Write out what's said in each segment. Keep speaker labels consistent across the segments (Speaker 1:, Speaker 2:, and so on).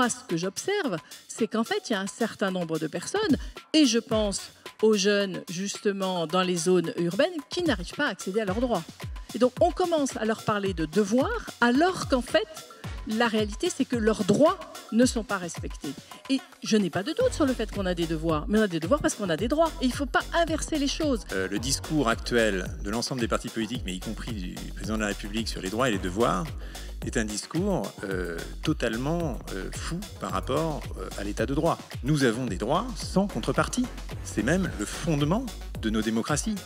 Speaker 1: moi, ce que j'observe, c'est qu'en fait, il y a un certain nombre de personnes, et je pense aux jeunes, justement, dans les zones urbaines, qui n'arrivent pas à accéder à leurs droits. Et donc, on commence à leur parler de devoirs, alors qu'en fait, la réalité, c'est que leurs droits ne sont pas respectés. Et je n'ai pas de doute sur le fait qu'on a des devoirs, mais on a des devoirs parce qu'on a des droits. Et il ne faut pas inverser les choses.
Speaker 2: Le discours actuel de l'ensemble des partis politiques, mais y compris du président de la République sur les droits et les devoirs, est un discours totalement fou par rapport à l'état de droit. Nous avons des droits sans contrepartie. C'est même le fondement de nos démocraties.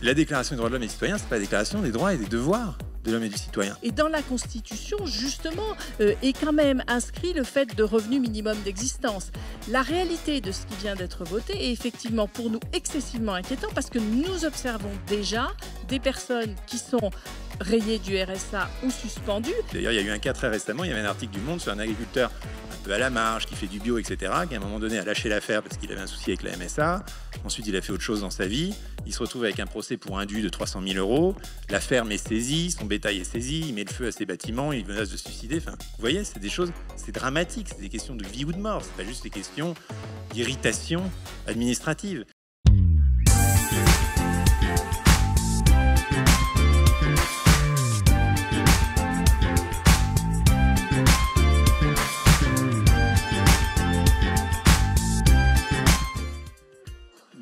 Speaker 2: La déclaration des droits de l'homme et des citoyens, ce n'est pas la déclaration des droits et des devoirs de l'homme et du citoyen.
Speaker 1: Et dans la Constitution, justement, est quand même inscrit le fait de revenu minimum d'existence. La réalité de ce qui vient d'être voté est effectivement pour nous excessivement inquiétant parce que nous observons déjà des personnes qui sont rayées du RSA ou suspendues.
Speaker 2: D'ailleurs, il y a eu un cas très récemment, il y avait un article du Monde sur un agriculteur un peu à la marge, qui fait du bio, etc., qui à un moment donné a lâché l'affaire parce qu'il avait un souci avec la MSA. Ensuite, il a fait autre chose dans sa vie. Il se retrouve avec un procès pour indu de 300 000 €. La ferme est saisie, son bétail est saisi, il met le feu à ses bâtiments, il menace de se suicider. Enfin, vous voyez, c'est des choses, c'est dramatique, c'est des questions de vie ou de mort. C'est pas juste des questions d'irritation administrative.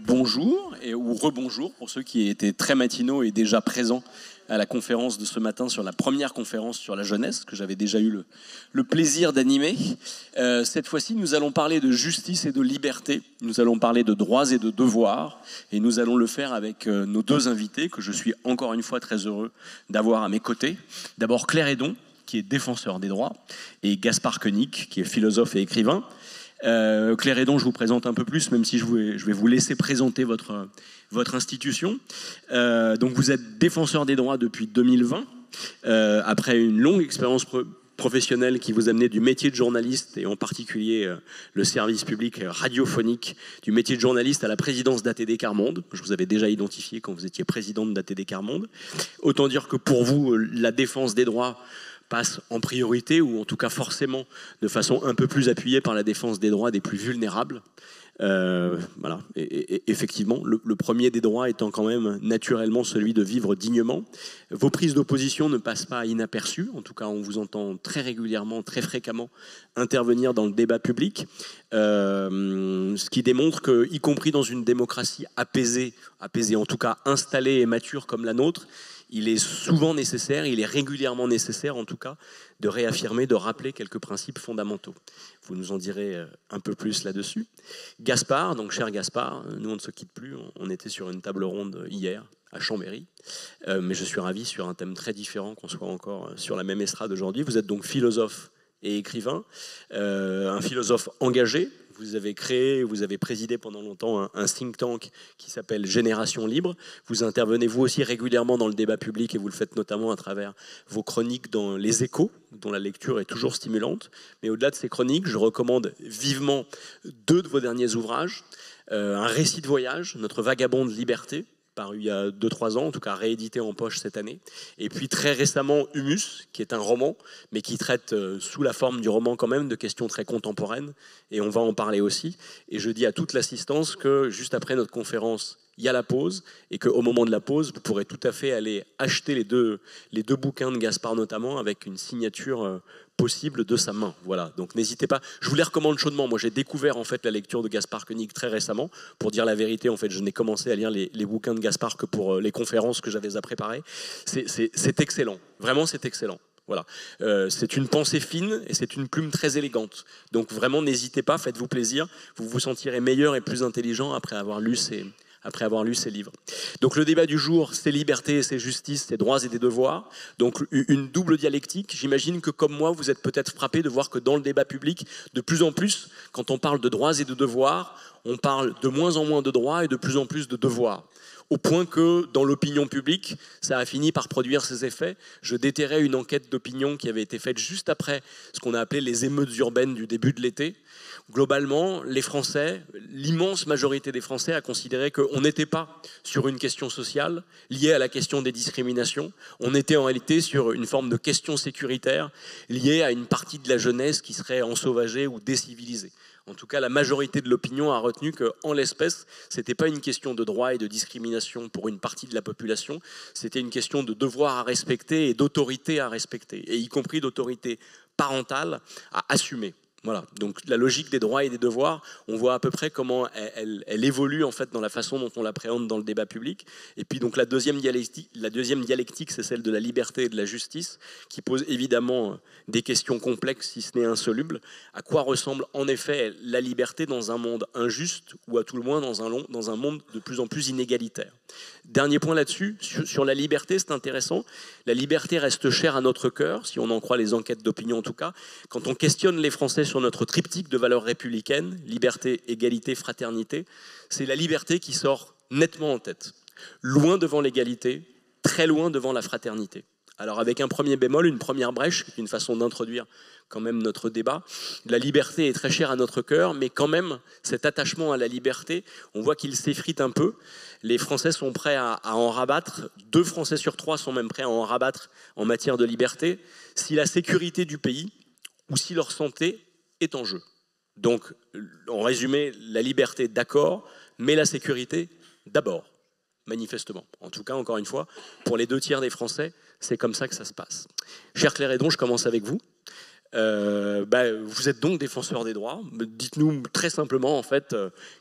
Speaker 3: Bonjour ou rebonjour pour ceux qui étaient très matinaux et déjà présents à la conférence de ce matin sur la première conférence sur la jeunesse que j'avais déjà eu le plaisir d'animer. Cette fois-ci, nous allons parler de justice et de liberté. Nous allons parler de droits et de devoirs et nous allons le faire avec nos deux invités que je suis encore une fois très heureux d'avoir à mes côtés. D'abord Claire Hédon, qui est défenseur des droits, et Gaspard Koenig, qui est philosophe et écrivain. Claire Hédon, je vous présente un peu plus, même si je vais vous laisser présenter votre institution. Donc vous êtes défenseur des droits depuis 2020, après une longue expérience professionnelle qui vous a amené du métier de journaliste, et en particulier le service public radiophonique, du métier de journaliste à la présidence d'ATD Quart Monde. Je vous avais déjà identifié quand vous étiez présidente d'ATD Quart Monde. Autant dire que pour vous, la défense des droits passe en priorité, ou en tout cas forcément de façon un peu plus appuyée par la défense des droits des plus vulnérables. Voilà. Et effectivement, le premier des droits étant quand même naturellement celui de vivre dignement. Vos prises d'opposition ne passent pas inaperçues. En tout cas, on vous entend très régulièrement, très fréquemment intervenir dans le débat public. Ce qui démontre que, y compris dans une démocratie apaisée en tout cas installée et mature comme la nôtre, il est souvent nécessaire, il est régulièrement nécessaire en tout cas, de réaffirmer, de rappeler quelques principes fondamentaux. Vous nous en direz un peu plus là-dessus. Gaspard, donc cher Gaspard, nous on ne se quitte plus, on était sur une table ronde hier à Chambéry, mais je suis ravi sur un thème très différent qu'on soit encore sur la même estrade aujourd'hui. Vous êtes donc philosophe et écrivain, un philosophe engagé. Vous avez créé, vous avez présidé pendant longtemps un think tank qui s'appelle Génération Libre. Vous intervenez vous aussi régulièrement dans le débat public et vous le faites notamment à travers vos chroniques dans Les Échos, dont la lecture est toujours stimulante. Mais au-delà de ces chroniques, je recommande vivement deux de vos derniers ouvrages. Un récit de voyage, Notre vagabonde liberté, paru il y a 2-3 ans, en tout cas réédité en poche cette année. Et puis très récemment, Humus, qui est un roman, mais qui traite sous la forme du roman quand même de questions très contemporaines. Et on va en parler aussi. Et je dis à toute l'assistance que juste après notre conférence, il y a la pause, et qu'au moment de la pause, vous pourrez tout à fait aller acheter les deux bouquins de Gaspard notamment, avec une signature possible de sa main. Voilà, donc n'hésitez pas. Je vous les recommande chaudement. Moi, j'ai découvert en fait la lecture de Gaspard Koenig très récemment. Pour dire la vérité, en fait, je n'ai commencé à lire les bouquins de Gaspard que pour les conférences que j'avais à préparer. C'est excellent. Vraiment, c'est excellent. Voilà. C'est une pensée fine et c'est une plume très élégante. Donc vraiment, n'hésitez pas, faites-vous plaisir. Vous vous sentirez meilleur et plus intelligent après avoir lu ces livres. Donc le débat du jour, c'est liberté, c'est justice, c'est droits et des devoirs. Donc une double dialectique. J'imagine que comme moi, vous êtes peut-être frappé de voir que dans le débat public, de plus en plus, quand on parle de droits et de devoirs, on parle de moins en moins de droits et de plus en plus de devoirs. au point que dans l'opinion publique, ça a fini par produire ses effets. Je déterrais une enquête d'opinion qui avait été faite juste après ce qu'on a appelé les émeutes urbaines du début de l'été. Globalement, les Français, l'immense majorité des Français a considéré qu'on n'était pas sur une question sociale liée à la question des discriminations. On était en réalité sur une forme de question sécuritaire liée à une partie de la jeunesse qui serait ensauvagée ou décivilisée. En tout cas, la majorité de l'opinion a retenu qu'en l'espèce, ce n'était pas une question de droit et de discrimination pour une partie de la population, c'était une question de devoir à respecter et d'autorité à respecter, et y compris d'autorité parentale à assumer. Voilà, donc la logique des droits et des devoirs, on voit à peu près comment elle évolue en fait dans la façon dont on l'appréhende dans le débat public. Et puis donc la deuxième dialectique, c'est celle de la liberté et de la justice, qui pose évidemment des questions complexes, si ce n'est insolubles. À quoi ressemble en effet la liberté dans un monde injuste, ou à tout le moins dans un monde de plus en plus inégalitaire? Dernier point là-dessus, sur la liberté, c'est intéressant. La liberté reste chère à notre cœur, si on en croit les enquêtes d'opinion en tout cas. Quand on questionne les Français sur notre triptyque de valeurs républicaines, liberté, égalité, fraternité, c'est la liberté qui sort nettement en tête. Loin devant l'égalité, très loin devant la fraternité. Alors avec un premier bémol, une première brèche, qui est une façon d'introduire quand même notre débat. La liberté est très chère à notre cœur, mais quand même, cet attachement à la liberté, on voit qu'il s'effrite un peu. Les Français sont prêts à en rabattre. 2 Français sur 3 sont même prêts à en rabattre en matière de liberté, si la sécurité du pays ou si leur santé est en jeu. Donc, en résumé, la liberté, d'accord, mais la sécurité, d'abord, manifestement. En tout cas, encore une fois, pour les 2 tiers des Français, c'est comme ça que ça se passe. Cher Claire Hédon, je commence avec vous. Vous êtes donc défenseur des droits. Dites-nous très simplement, en fait,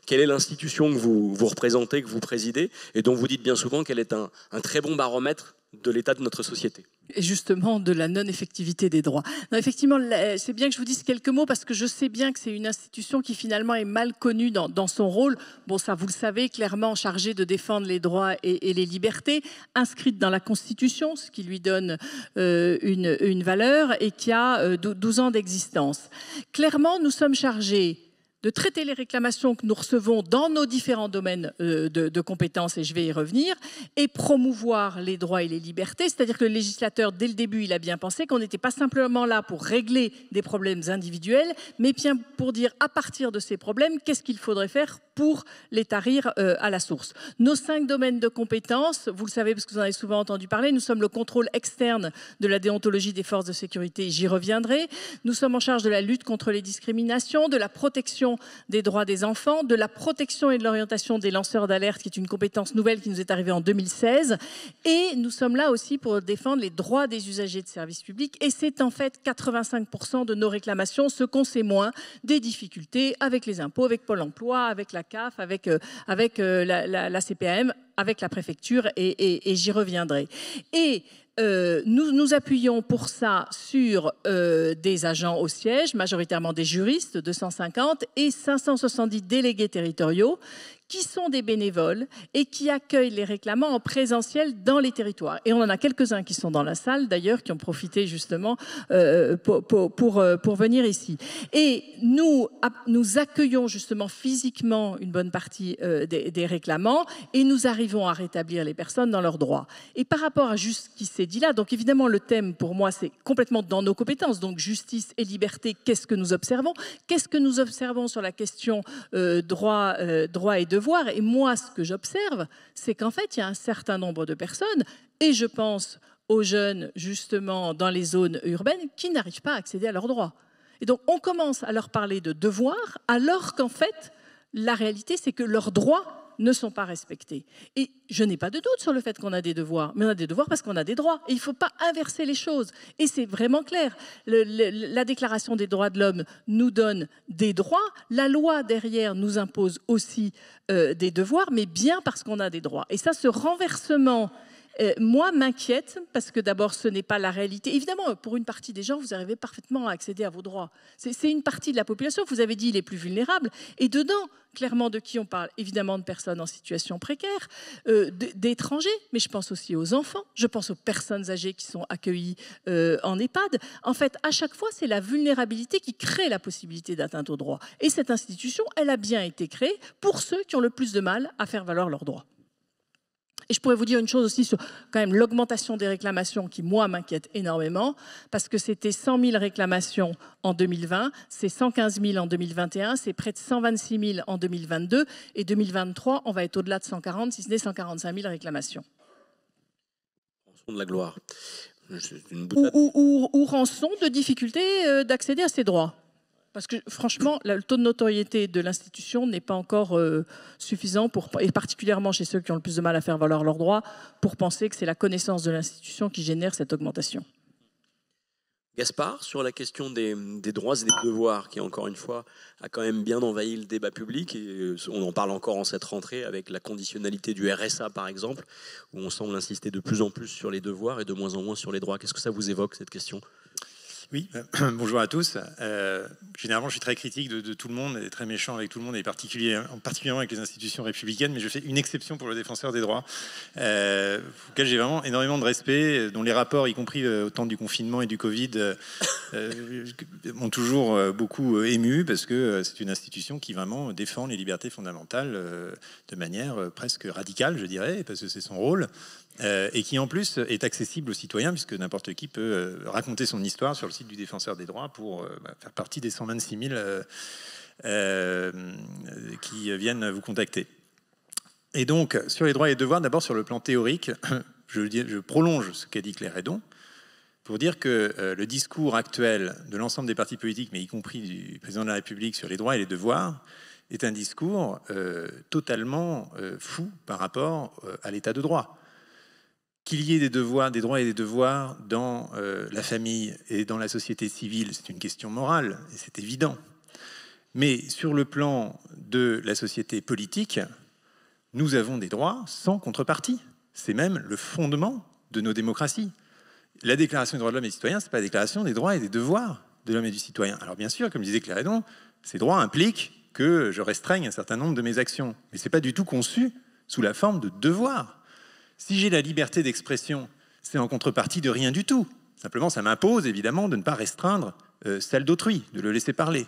Speaker 3: quelle est l'institution que vous représentez, que vous présidez, et dont vous dites bien souvent qu'elle est un très bon baromètre de l'état de notre société.
Speaker 1: Et justement de la non-effectivité des droits. Non, effectivement, c'est bien que je vous dise quelques mots parce que je sais bien que c'est une institution qui finalement est mal connue dans son rôle. Bon, ça vous le savez, clairement chargée de défendre les droits et les libertés, inscrite dans la Constitution, ce qui lui donne une valeur et qui a 12 ans d'existence. Clairement, nous sommes chargés de traiter les réclamations que nous recevons dans nos différents domaines de compétences, et je vais y revenir, et promouvoir les droits et les libertés. C'est-à-dire que le législateur, dès le début, il a bien pensé qu'on n'était pas simplement là pour régler des problèmes individuels, mais bien pour dire, à partir de ces problèmes, qu'est-ce qu'il faudrait faire pour les tarir à la source. Nos 5 domaines de compétences, vous le savez parce que vous en avez souvent entendu parler, nous sommes le contrôle externe de la déontologie des forces de sécurité, j'y reviendrai. Nous sommes en charge de la lutte contre les discriminations, de la protection des droits des enfants, de la protection et de l'orientation des lanceurs d'alerte, qui est une compétence nouvelle qui nous est arrivée en 2016. Et nous sommes là aussi pour défendre les droits des usagers de services publics. Et c'est en fait 85% de nos réclamations, ce qu'on sait moins, des difficultés avec les impôts, avec Pôle emploi, avec la CAF, avec la CPAM, avec la préfecture, et j'y reviendrai. Et nous nous appuyons pour ça sur des agents au siège, majoritairement des juristes, 250, et 570 délégués territoriaux, qui sont des bénévoles et qui accueillent les réclamants en présentiel dans les territoires. Et on en a quelques-uns qui sont dans la salle, d'ailleurs, qui ont profité justement pour venir ici. Et nous accueillons justement physiquement une bonne partie des réclamants et nous arrivons à rétablir les personnes dans leurs droits. Et par rapport à juste ce qui s'est dit là, donc évidemment le thème pour moi c'est complètement dans nos compétences, donc justice et liberté, qu'est-ce que nous observons? Qu'est-ce que nous observons sur la question droit et devoir? Et moi, ce que j'observe, c'est qu'en fait, il y a un certain nombre de personnes, et je pense aux jeunes, justement, dans les zones urbaines, qui n'arrivent pas à accéder à leurs droits. Et donc, on commence à leur parler de devoirs, alors qu'en fait, la réalité, c'est que leurs droits ne sont pas respectés. Et je n'ai pas de doute sur le fait qu'on a des devoirs, mais on a des devoirs parce qu'on a des droits. Et il ne faut pas inverser les choses. Et c'est vraiment clair. La Déclaration des droits de l'homme nous donne des droits. La loi, derrière, nous impose aussi des devoirs, mais bien parce qu'on a des droits. Et ça, ce renversement, moi, m'inquiète, parce que d'abord, ce n'est pas la réalité. Évidemment, pour une partie des gens, vous arrivez parfaitement à accéder à vos droits. C'est une partie de la population, vous avez dit, les plus vulnérables. Et dedans, clairement, de qui on parle? Évidemment, de personnes en situation précaire, d'étrangers, mais je pense aussi aux enfants, je pense aux personnes âgées qui sont accueillies en EHPAD. En fait, à chaque fois, c'est la vulnérabilité qui crée la possibilité d'atteinte aux droits. Et cette institution, elle a bien été créée pour ceux qui ont le plus de mal à faire valoir leurs droits. Et je pourrais vous dire une chose aussi sur quand même l'augmentation des réclamations qui, moi, m'inquiète énormément, parce que c'était 100 000 réclamations en 2020, c'est 115 000 en 2021, c'est près de 126 000 en 2022, et 2023, on va être au-delà de 140, si ce n'est 145 000 réclamations.
Speaker 3: Rançon de la gloire.
Speaker 1: Ou rançon de difficulté d'accéder à ces droits. Parce que franchement, le taux de notoriété de l'institution n'est pas encore suffisant, et particulièrement chez ceux qui ont le plus de mal à faire valoir leurs droits, pour penser que c'est la connaissance de l'institution qui génère cette augmentation.
Speaker 3: Gaspard, sur la question des droits et des devoirs, qui encore une fois a quand même bien envahi le débat public, et on en parle encore en cette rentrée avec la conditionnalité du RSA par exemple, où on semble insister de plus en plus sur les devoirs et de moins en moins sur les droits. Qu'est-ce que ça vous évoque, cette question ?
Speaker 2: Oui, bonjour à tous. Généralement, je suis très critique de tout le monde et très méchant avec tout le monde, et particulièrement avec les institutions républicaines, mais je fais une exception pour le défenseur des droits, auquel j'ai vraiment énormément de respect, dont les rapports, y compris au temps du confinement et du Covid, m'ont toujours beaucoup ému, parce que c'est une institution qui vraiment défend les libertés fondamentales de manière presque radicale, je dirais, parce que c'est son rôle. Et qui en plus est accessible aux citoyens, puisque n'importe qui peut raconter son histoire sur le site du Défenseur des droits pour faire partie des 126 000 qui viennent vous contacter. Et donc, sur les droits et les devoirs, d'abord sur le plan théorique, je prolonge ce qu'a dit Claire Hédon, pour dire que le discours actuel de l'ensemble des partis politiques, mais y compris du président de la République sur les droits et les devoirs, est un discours totalement fou par rapport à l'état de droit. Qu'il y ait des droits et des devoirs dans la famille et dans la société civile, c'est une question morale, et c'est évident. Mais sur le plan de la société politique, nous avons des droits sans contrepartie. C'est même le fondement de nos démocraties. La Déclaration des droits de l'homme et du citoyen, ce n'est pas la déclaration des droits et des devoirs de l'homme et du citoyen. Alors bien sûr, comme disait Claire Hédon, ces droits impliquent que je restreigne un certain nombre de mes actions. Mais ce n'est pas du tout conçu sous la forme de devoirs. Si j'ai la liberté d'expression, c'est en contrepartie de rien du tout. Simplement, ça m'impose évidemment de ne pas restreindre celle d'autrui, de le laisser parler.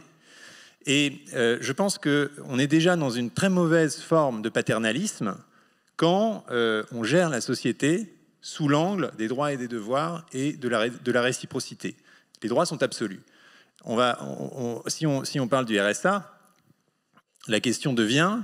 Speaker 2: Et je pense qu'on est déjà dans une très mauvaise forme de paternalisme quand on gère la société sous l'angle des droits et des devoirs et de la réciprocité. Les droits sont absolus. Si on parle du RSA, la question devient...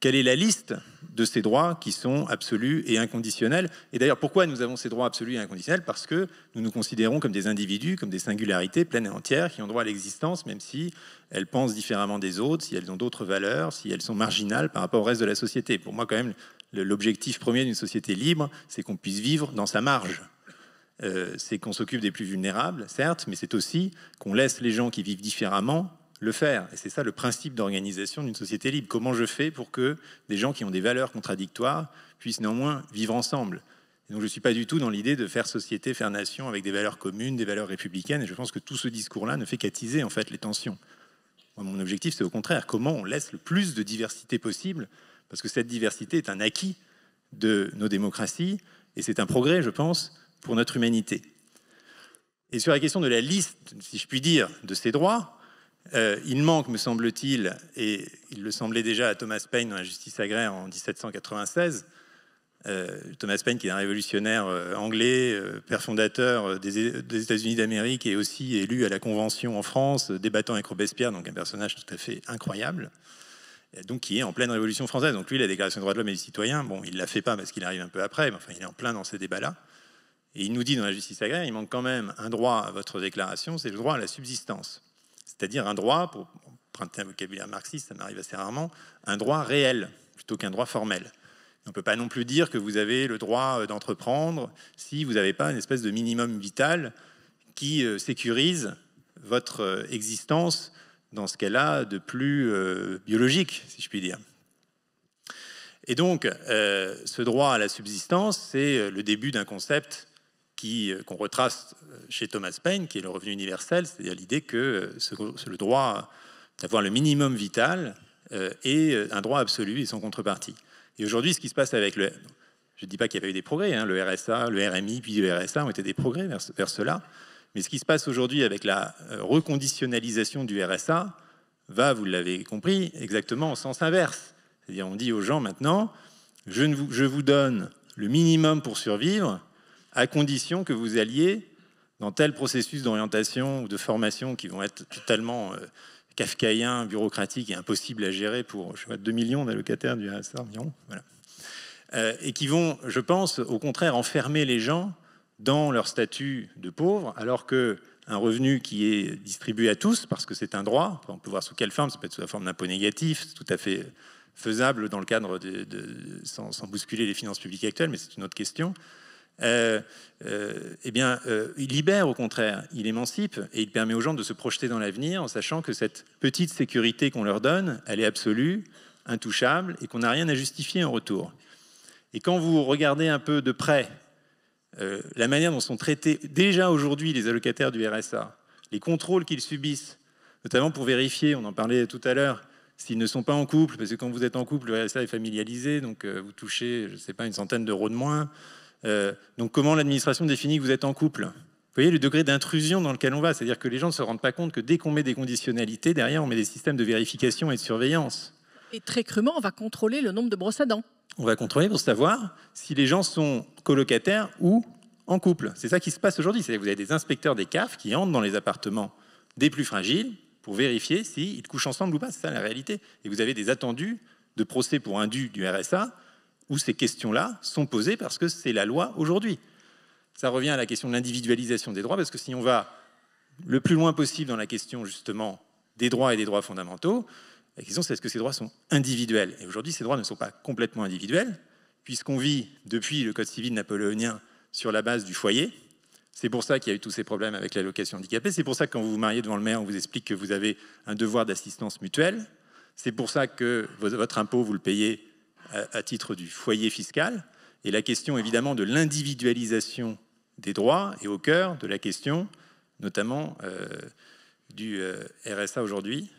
Speaker 2: Quelle est la liste de ces droits qui sont absolus et inconditionnels? Et d'ailleurs, pourquoi nous avons ces droits absolus et inconditionnels? Parce que nous nous considérons comme des individus, comme des singularités pleines et entières, qui ont droit à l'existence, même si elles pensent différemment des autres, si elles ont d'autres valeurs, si elles sont marginales par rapport au reste de la société. Pour moi, quand même, l'objectif premier d'une société libre, c'est qu'on puisse vivre dans sa marge. C'est qu'on s'occupe des plus vulnérables, certes, mais c'est aussi qu'on laisse les gens qui vivent différemment le faire. Et c'est ça le principe d'organisation d'une société libre. Comment je fais pour que des gens qui ont des valeurs contradictoires puissent néanmoins vivre ensemble? Et donc je ne suis pas du tout dans l'idée de faire société, faire nation avec des valeurs communes, des valeurs républicaines. Et je pense que tout ce discours-là ne fait qu'attiser en fait les tensions. Moi, mon objectif, c'est au contraire comment on laisse le plus de diversité possible, parce que cette diversité est un acquis de nos démocraties et c'est un progrès, je pense, pour notre humanité. Et sur la question de la liste, si je puis dire, de ces droits, il manque, me semble-t-il, et il le semblait déjà à Thomas Paine dans la justice agraire en 1796, Thomas Paine qui est un révolutionnaire anglais, père fondateur des États-Unis d'Amérique et aussi élu à la Convention en France, débattant avec Robespierre, donc un personnage tout à fait incroyable, donc qui est en pleine Révolution française. Donc lui, la Déclaration des droits de l'homme et du citoyen, bon, il ne la fait pas parce qu'il arrive un peu après, mais enfin, il est en plein dans ces débats-là. Et il nous dit dans la justice agraire, il manque quand même un droit à votre déclaration, c'est le droit à la subsistance. C'est-à-dire un droit, pour emprunter un vocabulaire marxiste, ça m'arrive assez rarement, un droit réel plutôt qu'un droit formel. On ne peut pas non plus dire que vous avez le droit d'entreprendre si vous n'avez pas une espèce de minimum vital qui sécurise votre existence dans ce qu'elle a de plus biologique, si je puis dire. Et donc, ce droit à la subsistance, c'est le début d'un concept qu'on retrace chez Thomas Paine, qui est le revenu universel, c'est-à-dire l'idée que le droit d'avoir le minimum vital est un droit absolu et sans contrepartie. Et aujourd'hui, ce qui se passe avec le... Je ne dis pas qu'il n'y a pas eu des progrès, hein, le RSA, le RMI, puis le RSA ont été des progrès vers cela, mais ce qui se passe aujourd'hui avec la reconditionnalisation du RSA va, vous l'avez compris, exactement en sens inverse. C'est-à-dire on dit aux gens maintenant, je vous donne le minimum pour survivre, à condition que vous alliez dans tel processus d'orientation ou de formation qui vont être totalement kafkaïens, bureaucratiques et impossibles à gérer pour 2 millions d'allocataires du RSA environ. Voilà. Et qui vont, je pense, au contraire, enfermer les gens dans leur statut de pauvre, alors qu'un revenu qui est distribué à tous, parce que c'est un droit, on peut voir sous quelle forme, ça peut être sous la forme d'impôt négatif, c'est tout à fait faisable dans le cadre sans bousculer les finances publiques actuelles, mais c'est une autre question. Il libère au contraire, il émancipe et il permet aux gens de se projeter dans l'avenir en sachant que cette petite sécurité qu'on leur donne, elle est absolue, intouchable et qu'on n'a rien à justifier en retour. Et quand vous regardez un peu de près la manière dont sont traités déjà aujourd'hui les allocataires du RSA, les contrôles qu'ils subissent, notamment pour vérifier, on en parlait tout à l'heure, s'ils ne sont pas en couple, parce que quand vous êtes en couple, le RSA est familialisé, donc vous touchez, je ne sais pas, une centaine d'euros de moins. Donc comment l'administration définit que vous êtes en couple? Vous voyez le degré d'intrusion dans lequel on va, c'est-à-dire que les gens ne se rendent pas compte que dès qu'on met des conditionnalités, derrière on met des systèmes de vérification et de surveillance.
Speaker 1: Et très crûment, on va contrôler le nombre de brosses à dents.
Speaker 2: On va contrôler pour savoir si les gens sont colocataires ou en couple. C'est ça qui se passe aujourd'hui. C'est-à-dire que vous avez des inspecteurs des CAF qui entrent dans les appartements des plus fragiles pour vérifier s'ils couchent ensemble ou pas. C'est ça la réalité. Et vous avez des attendus de procès pour indu du RSA où ces questions-là sont posées parce que c'est la loi aujourd'hui. Ça revient à la question de l'individualisation des droits, parce que si on va le plus loin possible dans la question justement des droits et des droits fondamentaux, la question c'est est-ce que ces droits sont individuels? Et aujourd'hui, ces droits ne sont pas complètement individuels, puisqu'on vit depuis le Code civil napoléonien sur la base du foyer. C'est pour ça qu'il y a eu tous ces problèmes avec l'allocation handicapée. C'est pour ça que quand vous vous mariez devant le maire, on vous explique que vous avez un devoir d'assistance mutuelle. C'est pour ça que votre impôt, vous le payez à titre du foyer fiscal. Et la question, évidemment, de l'individualisation des droits est au cœur de la question, notamment du RSA aujourd'hui.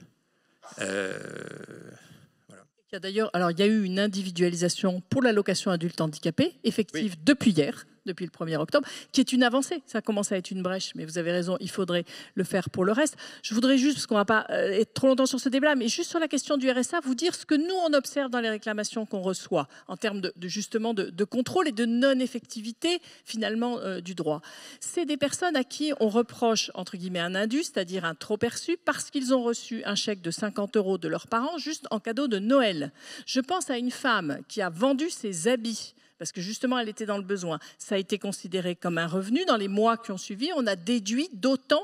Speaker 1: D'ailleurs, alors il y a eu une individualisation pour l'allocation adulte handicapé, effective depuis hier, depuis le 1er octobre, qui est une avancée. Ça commence à être une brèche, mais vous avez raison, il faudrait le faire pour le reste. Je voudrais juste, parce qu'on ne va pas être trop longtemps sur ce débat, mais juste sur la question du RSA, vous dire ce que nous, on observe dans les réclamations qu'on reçoit, en termes justement de contrôle et de non-effectivité, finalement, du droit. C'est des personnes à qui on reproche, entre guillemets, un indu, c'est-à-dire un trop-perçu, parce qu'ils ont reçu un chèque de 50 € de leurs parents, juste en cadeau de Noël. Je pense à une femme qui a vendu ses habits, parce que justement, elle était dans le besoin. Ça a été considéré comme un revenu. Dans les mois qui ont suivi, on a déduit d'autant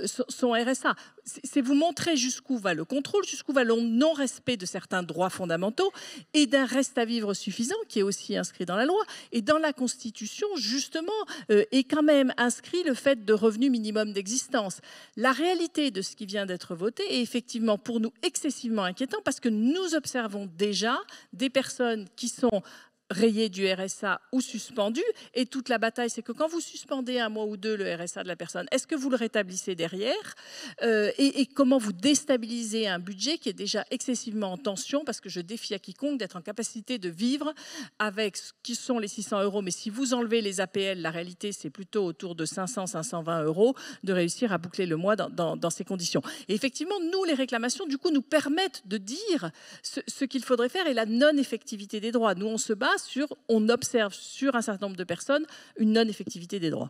Speaker 1: son RSA. C'est vous montrer jusqu'où va le contrôle, jusqu'où va le non-respect de certains droits fondamentaux et d'un reste à vivre suffisant qui est aussi inscrit dans la loi. Et dans la Constitution, justement, est quand même inscrit le fait de revenu minimum d'existence. La réalité de ce qui vient d'être voté est effectivement pour nous excessivement inquiétant parce que nous observons déjà des personnes qui sont rayé du RSA ou suspendu. Et toute la bataille, c'est que quand vous suspendez un mois ou deux le RSA de la personne, est-ce que vous le rétablissez derrière et comment vous déstabilisez un budget qui est déjà excessivement en tension, parce que je défie à quiconque d'être en capacité de vivre avec ce qui sont les 600 €. Mais si vous enlevez les APL, la réalité, c'est plutôt autour de 500-520 €, de réussir à boucler le mois dans ces conditions. Et effectivement, nous, les réclamations, du coup, nous permettent de dire ce qu'il faudrait faire et la non-effectivité des droits. Nous, on se bat on observe sur un certain nombre de personnes une non-effectivité des droits.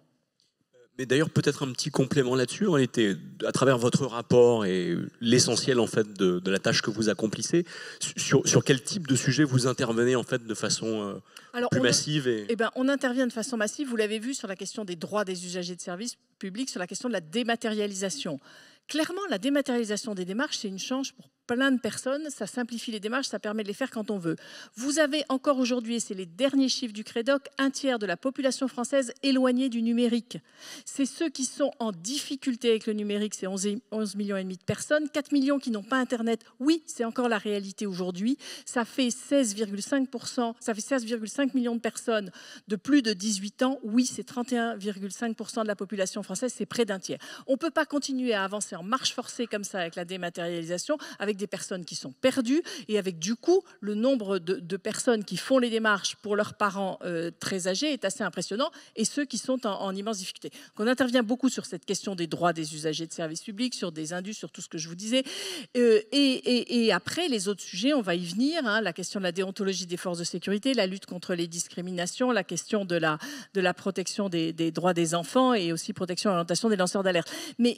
Speaker 3: Mais d'ailleurs, peut-être un petit complément là-dessus. En réalité, à travers votre rapport et l'essentiel en fait de la tâche que vous accomplissez, sur quel type de sujet vous intervenez en fait de façon plus massive
Speaker 1: on intervient de façon massive. Vous l'avez vu sur la question des droits des usagers de services publics, sur la question de la dématérialisation. Clairement, la dématérialisation des démarches, c'est une chance pour plein de personnes. Ça simplifie les démarches, ça permet de les faire quand on veut. Vous avez encore aujourd'hui, et c'est les derniers chiffres du Crédoc, 1/3 de la population française éloignée du numérique. C'est ceux qui sont en difficulté avec le numérique, c'est 11,5 millions de personnes. 4 millions qui n'ont pas Internet. Oui, c'est encore la réalité aujourd'hui. Ça fait 16,5%, ça fait 16,5 millions de personnes de plus de 18 ans. Oui, c'est 31,5% de la population française, c'est près d'un tiers. On ne peut pas continuer à avancer en marche forcée comme ça avec la dématérialisation, avec avec des personnes qui sont perdues et avec du coup le nombre de personnes qui font les démarches pour leurs parents très âgés est assez impressionnant et ceux qui sont en immense difficulté. Donc on intervient beaucoup sur cette question des droits des usagers de services publics, sur des indus, sur tout ce que je vous disais. Et après, les autres sujets, on va y venir, hein, la question de la déontologie des forces de sécurité, la lutte contre les discriminations, la question de la protection des droits des enfants et aussi protection et orientation des lanceurs d'alerte. Mais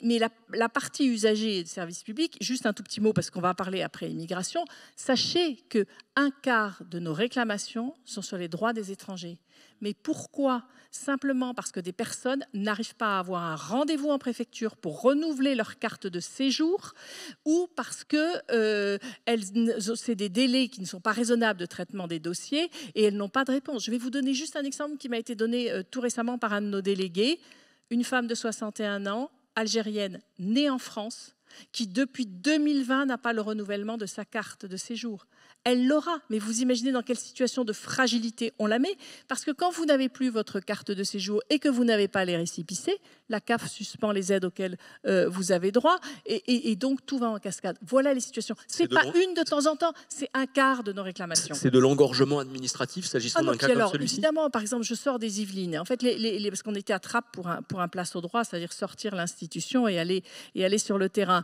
Speaker 1: la partie usagers de services publics, juste un tout petit mot parce qu'on va parler après immigration, sachez qu'un quart de nos réclamations sont sur les droits des étrangers. Mais pourquoi ? Simplement parce que des personnes n'arrivent pas à avoir un rendez-vous en préfecture pour renouveler leur carte de séjour ou parce que c'est des délais qui ne sont pas raisonnables de traitement des dossiers et elles n'ont pas de réponse. Je vais vous donner juste un exemple qui m'a été donné tout récemment par un de nos délégués. Une femme de 61 ans, algérienne, née en France, qui depuis 2020 n'a pas le renouvellement de sa carte de séjour. Elle l'aura, mais vous imaginez dans quelle situation de fragilité on la met, parce que quand vous n'avez plus votre carte de séjour et que vous n'avez pas les récépissés, la CAF suspend les aides auxquelles vous avez droit, et donc tout va en cascade. Voilà les situations. C'est pas une de temps en temps, c'est un quart de nos réclamations.
Speaker 3: C'est de l'engorgement administratif s'agissant d'un cas comme celui-ci.
Speaker 1: Évidemment, par exemple, je sors des Yvelines. En fait, parce qu'on était à Trappes pour un place au droit, c'est-à-dire sortir l'institution et aller sur le terrain.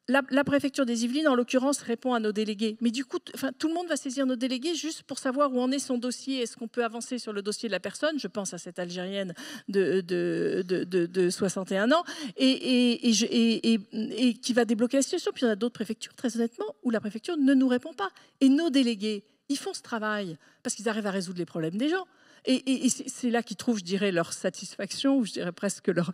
Speaker 1: La préfecture des Yvelines, en l'occurrence, répond à nos délégués. Mais du coup, tout le monde va saisir nos délégués juste pour savoir où en est son dossier. Est-ce qu'on peut avancer sur le dossier de la personne ? Je pense à cette Algérienne de 61 ans et qui va débloquer la situation. Puis il y en a d'autres préfectures, très honnêtement, où la préfecture ne nous répond pas. Et nos délégués, ils font ce travail parce qu'ils arrivent à résoudre les problèmes des gens. Et c'est là qu'ils trouvent, je dirais, leur satisfaction, ou je dirais presque leur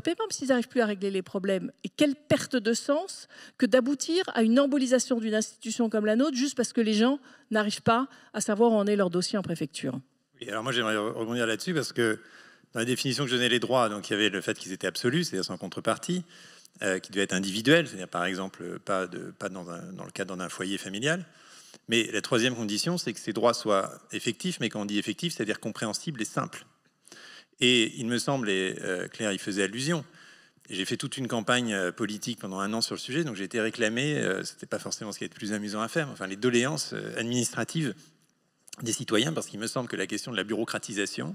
Speaker 1: paiement, parce qu'ils n'arrivent plus à régler les problèmes. Et quelle perte de sens que d'aboutir à une embolisation d'une institution comme la nôtre, juste parce que les gens n'arrivent pas à savoir où en est leur dossier en préfecture.
Speaker 2: Oui, alors moi, j'aimerais rebondir là-dessus, parce que dans la définition que je donnais les droits, donc il y avait le fait qu'ils étaient absolus, c'est-à-dire sans contrepartie, qui devait être individuel, c'est-à-dire par exemple pas dans le cadre d'un foyer familial. Mais la troisième condition, c'est que ces droits soient effectifs, mais quand on dit effectif, c'est-à-dire compréhensible et simple. Et il me semble, et Claire y faisait allusion, j'ai fait toute une campagne politique pendant 1 an sur le sujet, donc j'ai été réclamé, c'était pas forcément ce qui est le plus amusant à faire, mais enfin les doléances administratives des citoyens, parce qu'il me semble que la question de la bureaucratisation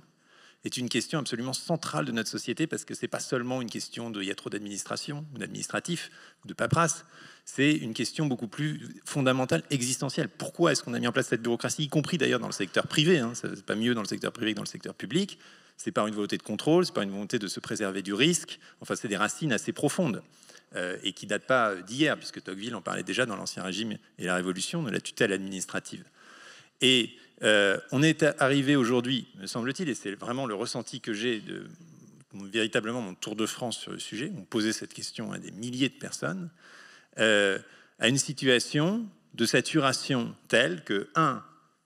Speaker 2: est une question absolument centrale de notre société, parce que c'est pas seulement une question de il y a trop d'administration ou d'administratif ou de paperasse, c'est une question beaucoup plus fondamentale, existentielle. Pourquoi est-ce qu'on a mis en place cette bureaucratie, y compris d'ailleurs dans le secteur privé, hein, c'est pas mieux dans le secteur privé que dans le secteur public, c'est par une volonté de contrôle, c'est par une volonté de se préserver du risque, enfin c'est des racines assez profondes et qui datent pas d'hier, puisque Tocqueville en parlait déjà dans l'Ancien Régime et la Révolution, de la tutelle administrative. Et on est arrivé aujourd'hui, me semble-t-il, et c'est vraiment le ressenti que j'ai de véritablement mon tour de France sur le sujet, on posait cette question à des milliers de personnes, à une situation de saturation telle que,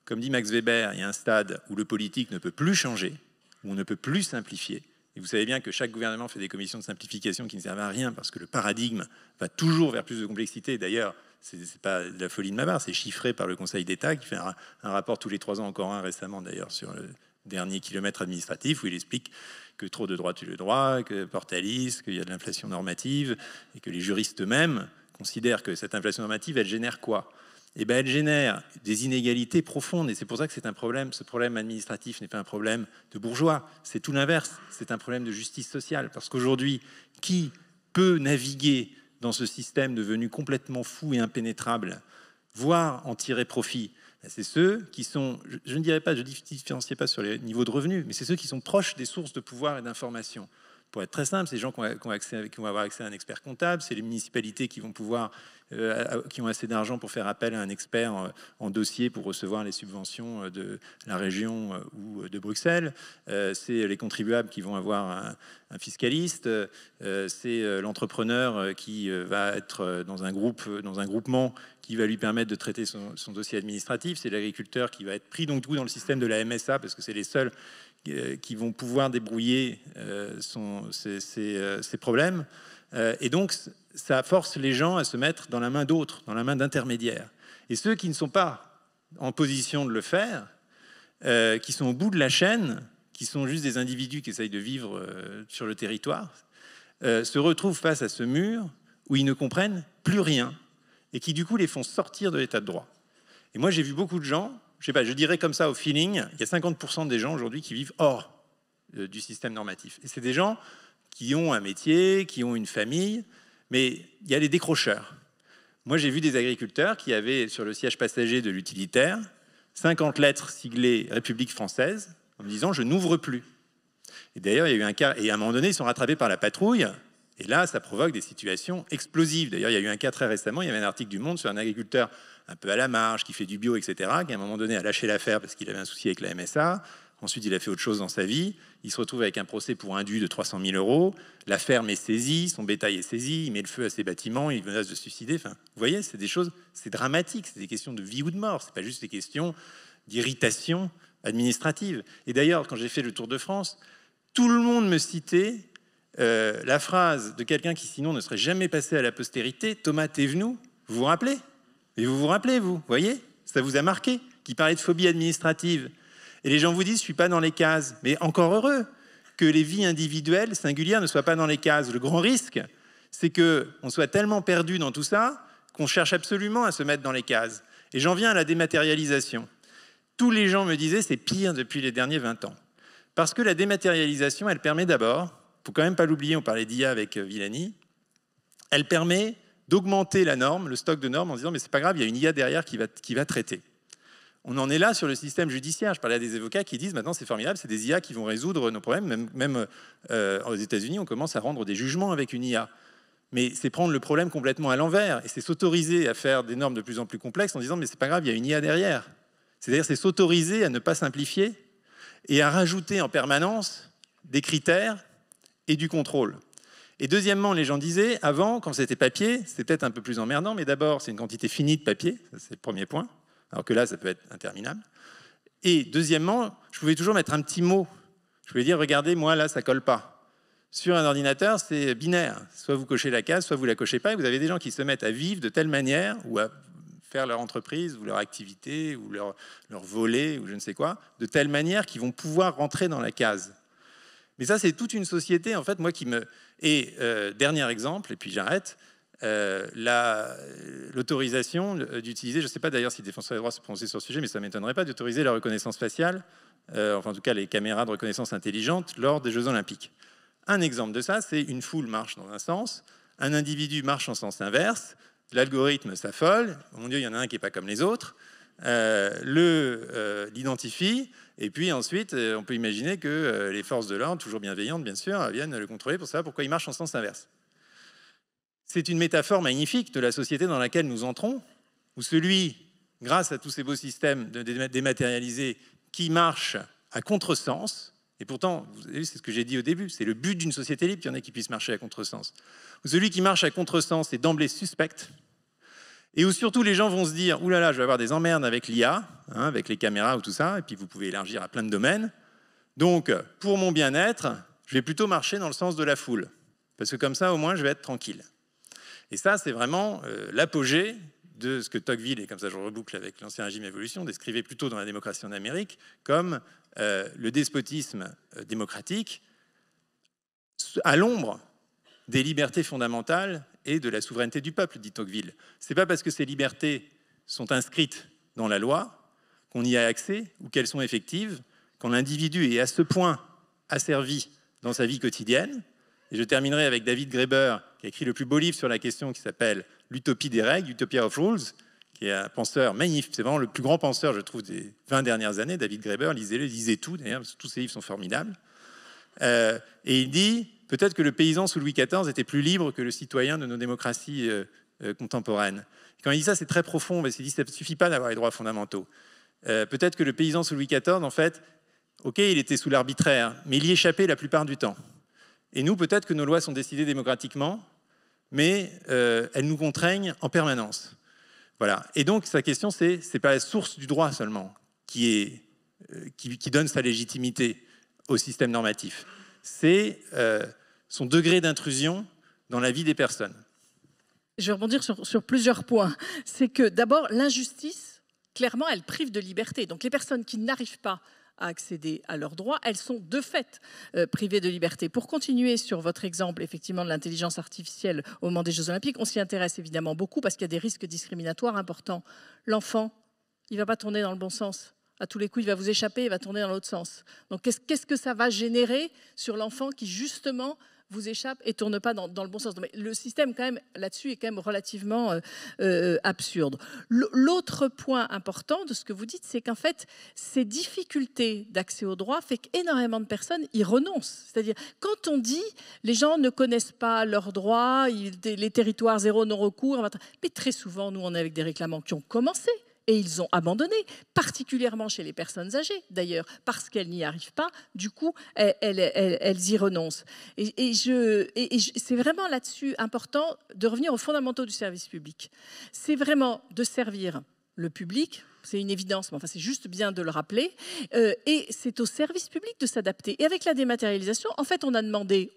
Speaker 2: comme dit Max Weber, il y a un stade où le politique ne peut plus changer, où on ne peut plus simplifier. Et vous savez bien que chaque gouvernement fait des commissions de simplification qui ne servent à rien parce que le paradigme va toujours vers plus de complexité. D'ailleurs, c'est pas de la folie de ma part, c'est chiffré par le Conseil d'État qui fait un rapport tous les 3 ans, encore un récemment d'ailleurs, sur le dernier kilomètre administratif où il explique que trop de droit tue le droit, que portalis, qu'il y a de l'inflation normative et que les juristes eux-mêmes considèrent que cette inflation normative, elle génère quoi ? Eh bien, elle génère des inégalités profondes et c'est pour ça que c'est un problème. Ce problème administratif n'est pas un problème de bourgeois, c'est tout l'inverse. C'est un problème de justice sociale parce qu'aujourd'hui, qui peut naviguer dans ce système devenu complètement fou et impénétrable, voire en tirer profit ? C'est ceux qui sont, je ne dirais pas, je ne différencie pas sur les niveaux de revenus, mais c'est ceux qui sont proches des sources de pouvoir et d'information. Pour être très simple, c'est les gens qui vont avoir accès à un expert comptable, c'est les municipalités qui vont pouvoir, qui ont assez d'argent pour faire appel à un expert en dossier pour recevoir les subventions de la région ou de Bruxelles, c'est les contribuables qui vont avoir un fiscaliste, c'est l'entrepreneur qui va être dans un groupement qui va lui permettre de traiter son dossier administratif, c'est l'agriculteur qui va être pris donc tout dans le système de la MSA parce que c'est les seuls qui vont pouvoir débrouiller ces problèmes. Et donc, ça force les gens à se mettre dans la main d'autres, dans la main d'intermédiaires. Et ceux qui ne sont pas en position de le faire, qui sont au bout de la chaîne, qui sont juste des individus qui essayent de vivre sur le territoire, se retrouvent face à ce mur où ils ne comprennent plus rien. et qui du coup les font sortir de l'état de droit. Et moi j'ai vu beaucoup de gens, je sais pas, je dirais comme ça au feeling, il y a 50% des gens aujourd'hui qui vivent hors du système normatif. Et c'est des gens qui ont un métier, qui ont une famille, mais il y a les décrocheurs. Moi j'ai vu des agriculteurs qui avaient sur le siège passager de l'utilitaire 50 lettres siglées République française en me disant je n'ouvre plus. Et d'ailleurs il y a eu un cas, et à un moment donné ils sont rattrapés par la patrouille. Et là, ça provoque des situations explosives. D'ailleurs, il y a eu un cas très récemment, il y avait un article du Monde sur un agriculteur un peu à la marge, qui fait du bio, etc., qui à un moment donné a lâché l'affaire parce qu'il avait un souci avec la MSA. Ensuite, il a fait autre chose dans sa vie. Il se retrouve avec un procès pour indu de 300 000 €. La ferme est saisie, son bétail est saisi, il met le feu à ses bâtiments, il menace de se suicider. Enfin, vous voyez, c'est des choses, c'est dramatique, c'est des questions de vie ou de mort. C'est pas juste des questions d'irritation administrative. Et d'ailleurs, quand j'ai fait le Tour de France, tout le monde me citait la phrase de quelqu'un qui sinon ne serait jamais passé à la postérité, Thomas Thévenoud, vous vous rappelez? Et vous vous rappelez, vous voyez? Ça vous a marqué, qui parlait de phobie administrative. Et les gens vous disent, je ne suis pas dans les cases. Mais encore heureux que les vies individuelles, singulières, ne soient pas dans les cases. Le grand risque, c'est qu'on soit tellement perdu dans tout ça qu'on cherche absolument à se mettre dans les cases. Et j'en viens à la dématérialisation. Tous les gens me disaient, c'est pire depuis les derniers 20 ans. Parce que la dématérialisation, elle permet d'abord, il ne faut quand même pas l'oublier, on parlait d'IA avec Villani, elle permet d'augmenter la norme, le stock de normes, en disant mais c'est pas grave, il y a une IA derrière qui va traiter. On en est là sur le système judiciaire. Je parlais à des avocats qui disent maintenant c'est formidable, c'est des IA qui vont résoudre nos problèmes. Même aux États-Unis, on commence à rendre des jugements avec une IA. Mais c'est prendre le problème complètement à l'envers et c'est s'autoriser à faire des normes de plus en plus complexes en disant mais c'est pas grave, il y a une IA derrière. C'est-à-dire c'est s'autoriser à ne pas simplifier et à rajouter en permanence des critères et du contrôle. Et deuxièmement, les gens disaient, avant, quand c'était papier, c'était peut-être un peu plus emmerdant, mais d'abord, c'est une quantité finie de papier, ça, c'est le premier point, alors que là, ça peut être interminable. Et deuxièmement, je pouvais toujours mettre un petit mot. Je pouvais dire, regardez, moi, là, ça colle pas. Sur un ordinateur, c'est binaire. Soit vous cochez la case, soit vous la cochez pas, et vous avez des gens qui se mettent à vivre de telle manière, ou à faire leur entreprise, ou leur activité, ou leur volet, ou je ne sais quoi, de telle manière qu'ils vont pouvoir rentrer dans la case. Mais ça, c'est toute une société, en fait, moi qui me... Et dernier exemple, et puis j'arrête, l'autorisation d'utiliser, je ne sais pas d'ailleurs si les défenseurs des droits se prononcer sur le sujet, mais ça ne m'étonnerait pas d'autoriser la reconnaissance faciale, enfin en tout cas les caméras de reconnaissance intelligente lors des Jeux Olympiques. Un exemple de ça, c'est une foule marche dans un sens, un individu marche en sens inverse, l'algorithme s'affole, oh mon Dieu, il y en a un qui n'est pas comme les autres, l'identifie, et puis ensuite, on peut imaginer que les forces de l'ordre, toujours bienveillantes bien sûr, viennent le contrôler pour savoir pourquoi il marche en sens inverse. C'est une métaphore magnifique de la société dans laquelle nous entrons, où celui, grâce à tous ces beaux systèmes dématérialisés, qui marche à contresens, et pourtant, vous avez vu, c'est ce que j'ai dit au début, c'est le but d'une société libre qu'il y en ait qui puissent marcher à contresens. Où celui qui marche à contresens est d'emblée suspect, et où surtout les gens vont se dire « Ouh là là, je vais avoir des emmerdes avec l'IA, hein, avec les caméras ou tout ça, et puis vous pouvez élargir à plein de domaines. Donc, pour mon bien-être, je vais plutôt marcher dans le sens de la foule, parce que comme ça, au moins, je vais être tranquille. » Et ça, c'est vraiment l'apogée de ce que Tocqueville, et comme ça je reboucle avec l'ancien régime évolution, décrivait plutôt dans la démocratie en Amérique comme le despotisme démocratique à l'ombre des libertés fondamentales et de la souveraineté du peuple, dit Tocqueville. Ce n'est pas parce que ces libertés sont inscrites dans la loi qu'on y a accès ou qu'elles sont effectives, quand l'individu est à ce point asservi dans sa vie quotidienne. Et je terminerai avec David Graeber, qui a écrit le plus beau livre sur la question qui s'appelle L'utopie des règles, Utopia of Rules, qui est un penseur magnifique. C'est vraiment le plus grand penseur, je trouve, des 20 dernières années. David Graeber, lisez-le, lisez tout, d'ailleurs, tous ses livres sont formidables. Et il dit, peut-être que le paysan sous Louis XIV était plus libre que le citoyen de nos démocraties contemporaines. Et quand il dit ça, c'est très profond, parce qu'il dit, ça ne suffit pas d'avoir les droits fondamentaux. Peut-être que le paysan sous Louis XIV, en fait, ok, il était sous l'arbitraire, mais il y échappait la plupart du temps. Et nous, peut-être que nos lois sont décidées démocratiquement, mais elles nous contraignent en permanence. Voilà. Et donc, sa question, c'est pas la source du droit seulement qui donne sa légitimité au système normatif. C'est son degré d'intrusion dans la vie des personnes.
Speaker 1: Je vais rebondir sur plusieurs points. C'est que d'abord, l'injustice, clairement, elle prive de liberté. Donc les personnes qui n'arrivent pas à accéder à leurs droits, elles sont de fait privées de liberté. Pour continuer sur votre exemple, effectivement, de l'intelligence artificielle au moment des Jeux Olympiques, on s'y intéresse évidemment beaucoup parce qu'il y a des risques discriminatoires importants. L'enfant, il ne va pas tourner dans le bon sens. À tous les coups, il va vous échapper, il va tourner dans l'autre sens. Donc, qu'est-ce que ça va générer sur l'enfant qui, justement, vous échappe et ne tourne pas dans le bon sens? Mais le système, quand même, là-dessus, est quand même relativement absurde. L'autre point important de ce que vous dites, c'est qu'en fait, ces difficultés d'accès aux droits fait qu'énormément de personnes y renoncent. C'est-à-dire, quand on dit les gens ne connaissent pas leurs droits, les territoires zéro non-recours, mais très souvent, nous, on est avec des réclamants qui ont commencé. Et ils ont abandonné, particulièrement chez les personnes âgées, d'ailleurs, parce qu'elles n'y arrivent pas. Du coup, elles y renoncent. Et c'est vraiment là-dessus important de revenir aux fondamentaux du service public. C'est vraiment de servir le public. C'est une évidence, mais enfin, c'est juste bien de le rappeler. Et c'est au service public de s'adapter. Et avec la dématérialisation, en fait, on a demandé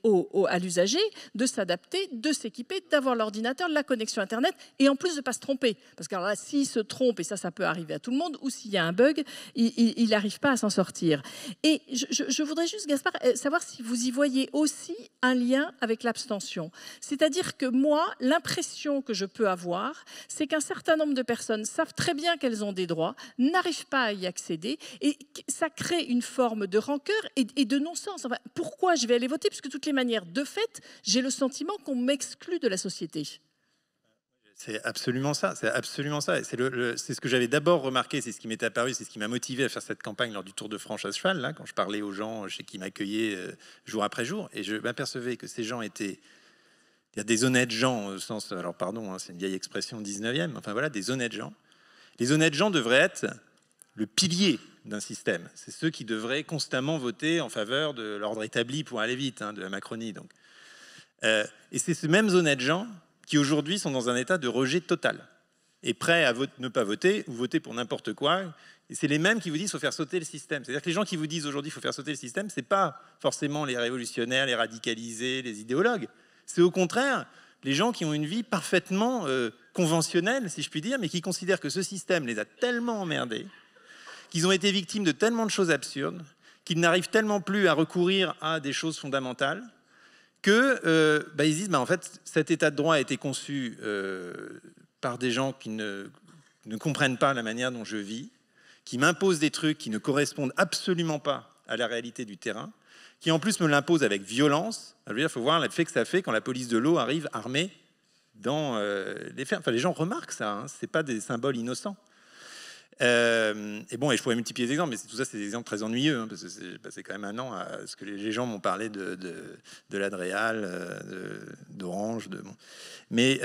Speaker 1: à l'usager de s'adapter, de s'équiper, d'avoir l'ordinateur, la connexion Internet, et en plus de ne pas se tromper. Parce que alors là, s'il se trompe, et ça peut arriver à tout le monde, ou s'il y a un bug, il n'arrive pas à s'en sortir. Et je voudrais juste, Gaspard, savoir si vous y voyez aussi un lien avec l'abstention. C'est-à-dire que moi, l'impression que je peux avoir, c'est qu'un certain nombre de personnes savent très bien qu'elles ont des droits, n'arrivent pas à y accéder, et ça crée une forme de rancœur et de non-sens. Enfin, pourquoi je vais aller voter? Puisque de toutes les manières, de fait, j'ai le sentiment qu'on m'exclut de la société.
Speaker 2: C'est absolument ça, c'est absolument ça. C'est ce que j'avais d'abord remarqué, c'est ce qui m'est apparu, c'est ce qui m'a motivé à faire cette campagne lors du Tour de France à cheval, là, quand je parlais aux gens chez qui m'accueillaient jour après jour, et je m'apercevais que ces gens étaient... Il y a des honnêtes gens, au sens... Alors pardon, hein, c'est une vieille expression 19e, enfin voilà, des honnêtes gens. Les honnêtes gens devraient être le pilier d'un système. C'est ceux qui devraient constamment voter en faveur de l'ordre établi pour aller vite, hein, de la Macronie. Donc. Et c'est ces mêmes honnêtes gens qui aujourd'hui sont dans un état de rejet total et prêts à ne pas voter ou voter pour n'importe quoi. Et c'est les mêmes qui vous disent qu'il faut faire sauter le système. C'est-à-dire que les gens qui vous disent aujourd'hui qu'il faut faire sauter le système, ce n'est pas forcément les révolutionnaires, les radicalisés, les idéologues. C'est au contraire les gens qui ont une vie parfaitement conventionnelle, si je puis dire, mais qui considèrent que ce système les a tellement emmerdés, qu'ils ont été victimes de tellement de choses absurdes, qu'ils n'arrivent tellement plus à recourir à des choses fondamentales, que ils disent, en fait, cet état de droit a été conçu par des gens qui ne comprennent pas la manière dont je vis, qui m'imposent des trucs qui ne correspondent absolument pas à la réalité du terrain, qui en plus me l'impose avec violence. Il faut voir l'effet que ça fait quand la police de l'eau arrive armée dans les fermes. Enfin, les gens remarquent ça, hein, ce n'est pas des symboles innocents. Et bon, et je pourrais multiplier les exemples, mais tout ça, c'est des exemples très ennuyeux, hein, parce que j'ai passé quand même un an à ce que les gens m'ont parlé de l'Adréal, d'Orange. Bon. Mais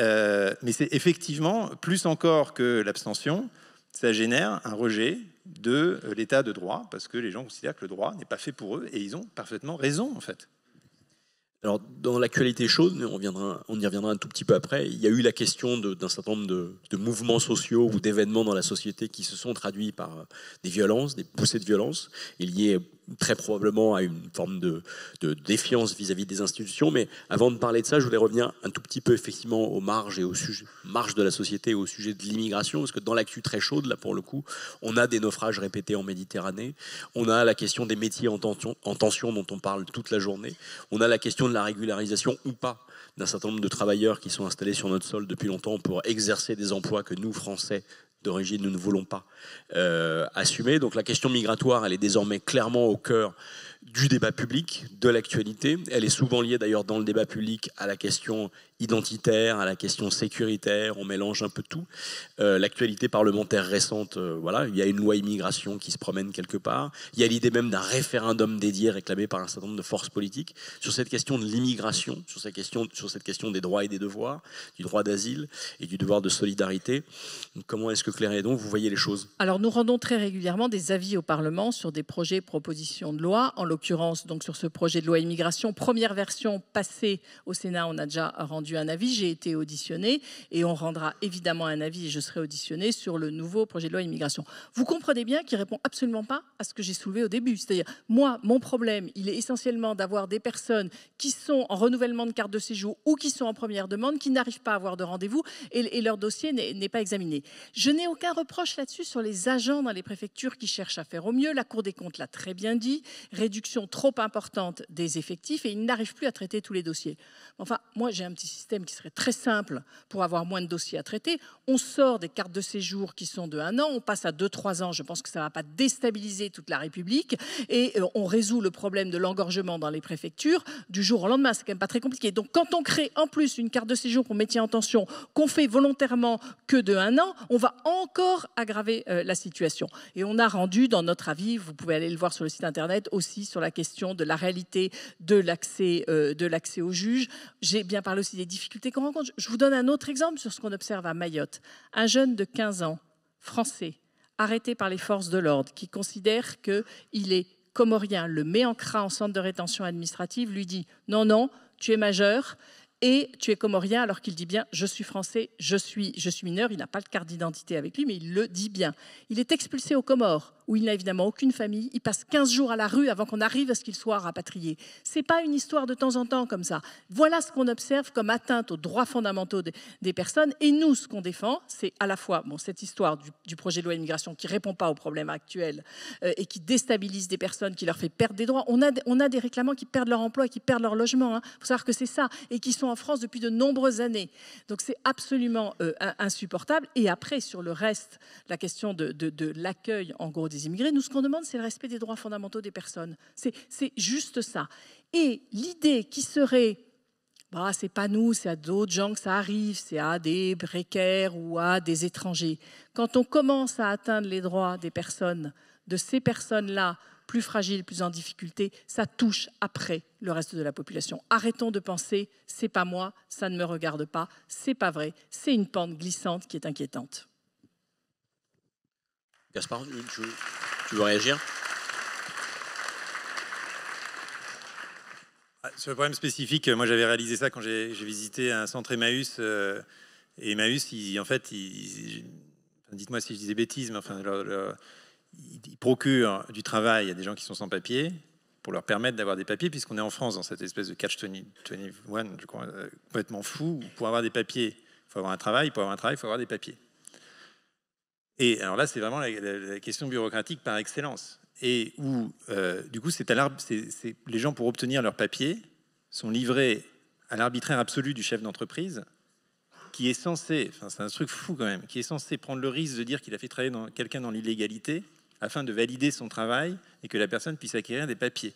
Speaker 2: c'est effectivement, plus encore que l'abstention, ça génère un rejet de l'état de droit, parce que les gens considèrent que le droit n'est pas fait pour eux, et ils ont parfaitement raison, en fait.
Speaker 3: Alors, dans l'actualité chaude, on y reviendra un tout petit peu après, il y a eu la question d'un certain nombre de mouvements sociaux ou d'événements dans la société qui se sont traduits par des violences, des poussées de violence, et liées très probablement à une forme de défiance vis-à-vis des institutions. Mais avant de parler de ça, je voulais revenir un tout petit peu effectivement aux marges et aux marges de la société, au sujet de l'immigration, parce que dans l'actu très chaude, là pour le coup, on a des naufrages répétés en Méditerranée, on a la question des métiers en tension dont on parle toute la journée, on a la question de la régularisation ou pas d'un certain nombre de travailleurs qui sont installés sur notre sol depuis longtemps pour exercer des emplois que nous, Français, d'origine, nous ne voulons pas assumer. Donc la question migratoire, elle est désormais clairement au cœur du débat public, de l'actualité. Elle est souvent liée d'ailleurs dans le débat public à la question identitaire, à la question sécuritaire, on mélange un peu tout. L'actualité parlementaire récente, voilà, il y a une loi immigration qui se promène quelque part. Il y a l'idée même d'un référendum dédié réclamé par un certain nombre de forces politiques sur cette question de l'immigration, sur cette question des droits et des devoirs, du droit d'asile et du devoir de solidarité. Donc, comment est-ce que Claire Hédon, vous voyez les choses?
Speaker 1: Alors nous rendons très régulièrement des avis au Parlement sur des projets, propositions de loi, en l'occurrence donc sur ce projet de loi immigration. Première version passée au Sénat, on a déjà rendu rendu un avis, j'ai été auditionnée et on rendra évidemment un avis et je serai auditionnée sur le nouveau projet de loi immigration. Vous comprenez bien qu'il ne répond absolument pas à ce que j'ai soulevé au début. C'est-à-dire, moi, mon problème, il est essentiellement d'avoir des personnes qui sont en renouvellement de carte de séjour ou qui sont en première demande, qui n'arrivent pas à avoir de rendez-vous et leur dossier n'est pas examiné. Je n'ai aucun reproche là-dessus sur les agents dans les préfectures qui cherchent à faire au mieux. La Cour des comptes l'a très bien dit, réduction trop importante des effectifs et ils n'arrivent plus à traiter tous les dossiers. Enfin, moi, j'ai un petit système qui serait très simple pour avoir moins de dossiers à traiter. On sort des cartes de séjour qui sont de 1 an, on passe à 2-3 ans. Je pense que ça ne va pas déstabiliser toute la République et on résout le problème de l'engorgement dans les préfectures du jour au lendemain. C'est quand même pas très compliqué. Donc, quand on crée en plus une carte de séjour pour métier en tension qu'on fait volontairement que de 1 an, on va encore aggraver la situation. Et on a rendu dans notre avis, vous pouvez aller le voir sur le site internet, aussi sur la question de la réalité de l'accès aux juges. J'ai bien parlé aussi des difficultés qu'on rencontre. Je vous donne un autre exemple sur ce qu'on observe à Mayotte. Un jeune de 15 ans, français, arrêté par les forces de l'ordre, qui considère qu'il est comorien, le met en CRA, en centre de rétention administrative, lui dit « Non, non, tu es majeur ». Et tu es comorien alors qu'il dit bien « je suis français, je suis mineur ». Il n'a pas de carte d'identité avec lui, mais il le dit bien. Il est expulsé aux Comores, où il n'a évidemment aucune famille. Il passe 15 jours à la rue avant qu'on arrive à ce qu'il soit rapatrié. Ce n'est pas une histoire de temps en temps comme ça. Voilà ce qu'on observe comme atteinte aux droits fondamentaux des personnes. Et nous, ce qu'on défend, c'est à la fois cette histoire du projet de loi immigration qui ne répond pas aux problèmes actuels et qui déstabilise des personnes, qui leur fait perdre des droits. On a des réclamants qui perdent leur emploi et qui perdent leur logement. Il faut savoir que c'est ça. Et qui sont en France depuis de nombreuses années. Donc c'est absolument insupportable. Et après, sur le reste, la question de l'accueil, en gros, des immigrés, nous, ce qu'on demande, c'est le respect des droits fondamentaux des personnes. C'est juste ça. Et l'idée qui serait, c'est pas nous, c'est à d'autres gens que ça arrive, c'est à des précaires ou à des étrangers. Quand on commence à atteindre les droits des personnes, de ces personnes-là, plus fragiles, plus en difficulté, ça touche après le reste de la population. Arrêtons de penser, c'est pas moi, ça ne me regarde pas, c'est pas vrai, c'est une pente glissante qui est inquiétante.
Speaker 3: Gaspard, tu veux réagir?
Speaker 2: Sur le problème spécifique, moi j'avais réalisé ça quand j'ai visité un centre Emmaüs. Et Emmaüs, dites-moi si je disais bêtises, mais enfin, ils procurent du travail à des gens qui sont sans papier pour leur permettre d'avoir des papiers, puisqu'on est en France dans cette espèce de catch-21, je crois, complètement fou. Pour avoir des papiers, il faut avoir un travail. Pour avoir un travail, il faut avoir des papiers. Et alors là, c'est vraiment la question bureaucratique par excellence. Et où, du coup, les gens, pour obtenir leurs papiers, sont livrés à l'arbitraire absolu du chef d'entreprise, qui est censé, c'est un truc fou quand même, qui est censé prendre le risque de dire qu'il a fait travailler quelqu'un dans l'illégalité afin de valider son travail et que la personne puisse acquérir des papiers.